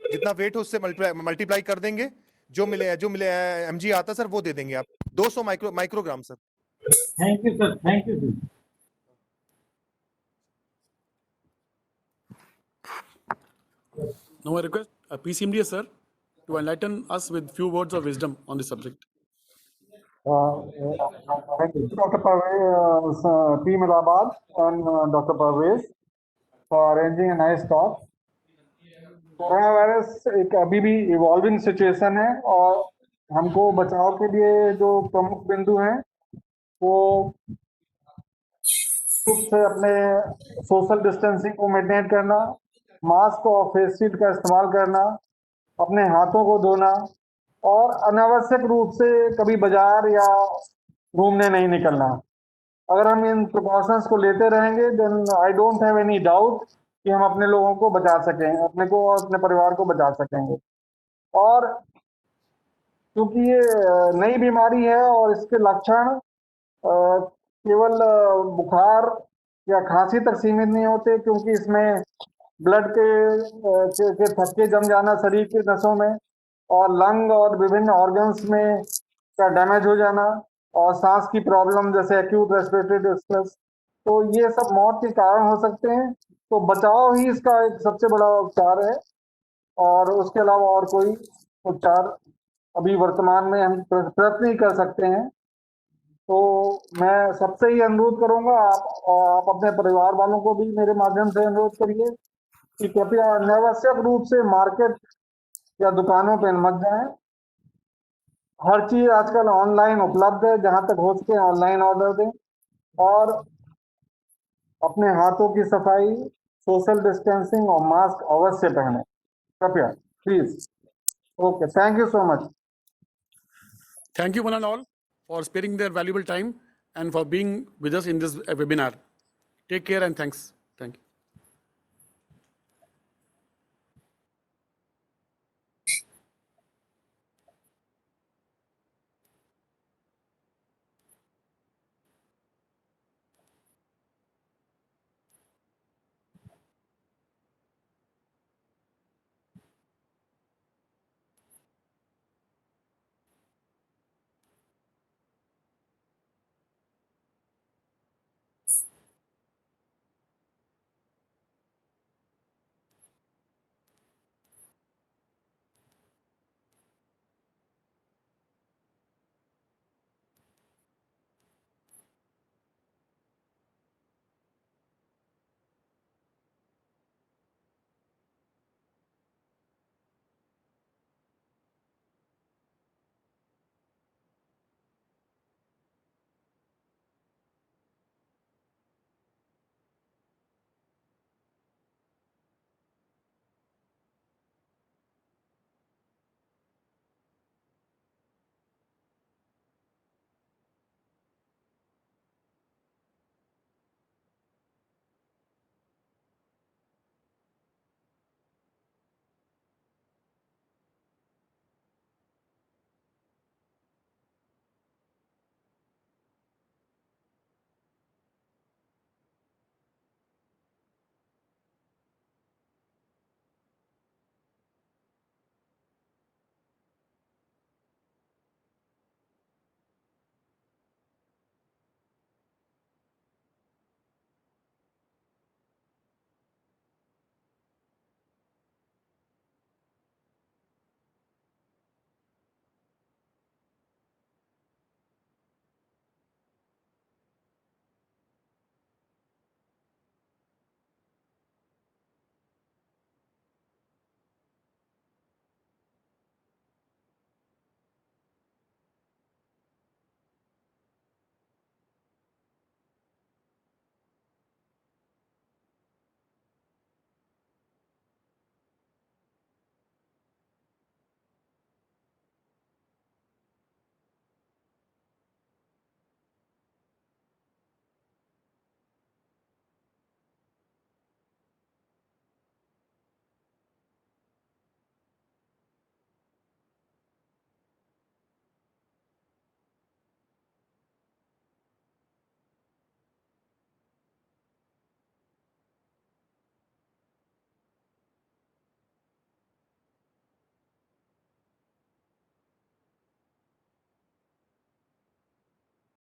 जितना वेट हो उससे मल्टीप्लाई कर देंगे, जो मिले एमजी आता सर वो दे देंगे आप, 200 microgram sir. Thank you sir, thank you sir. Now I request PCMD sir to enlighten us with few words of wisdom on this subject. Thank you, Dr. Parvez, Team Allahabad, and Dr. Parvez for arranging a nice talk. Corona virus एक अभी भी evolving situation है, और हमको बचाव के लिए जो प्रमुख बिंदु हैं वो खुद से अपने सोशल डिस्टेंसिंग को मेंटेन करना, मास्क और फेस शील्ड का इस्तेमाल करना, अपने हाथों को धोना और अनावश्यक रूप से कभी बाजार या घूमने नहीं निकलना। अगर हम इन प्रिकॉशंस को लेते रहेंगे then I don't have any doubt कि हम अपने लोगों को बचा सकें, अपने को और अपने परिवार को बचा सकेंगे। और क्योंकि ये नई बीमारी है और इसके लक्षण केवल बुखार या खांसी तक सीमित नहीं होते, क्योंकि इसमें ब्लड के थक्के जम जाना शरीर के नसों में और लंग और विभिन्न ऑर्गन्स में का डैमेज हो जाना और सांस की प्रॉब्लम जैसे एक्यूट रेस्पिरेटरी डिस्ट्रेस, तो ये सब मौत के कारण हो सकते हैं। तो बचाव ही इसका एक सबसे बड़ा उपचार है और उसके अलावा और कोई उपचार अभी वर्तमान में हम प्रयत्न ही कर सकते हैं। तो मैं सबसे ही अनुरोध करूंगा, आप अपने परिवार वालों को भी मेरे माध्यम से अनुरोध करिए कि कृपया अनावश्यक रूप से मार्केट या दुकानों पे मत जाएं। हर चीज आजकल ऑनलाइन उपलब्ध है, जहां तक हो सके ऑनलाइन ऑर्डर दें और अपने हाथों की सफाई, सोशल डिस्टेंसिंग और मास्क अवश्य पहने, कृपया please. Okay, thank you so much. Thank you one and all for sparing their valuable time and for being with us in this webinar. Take care and thanks.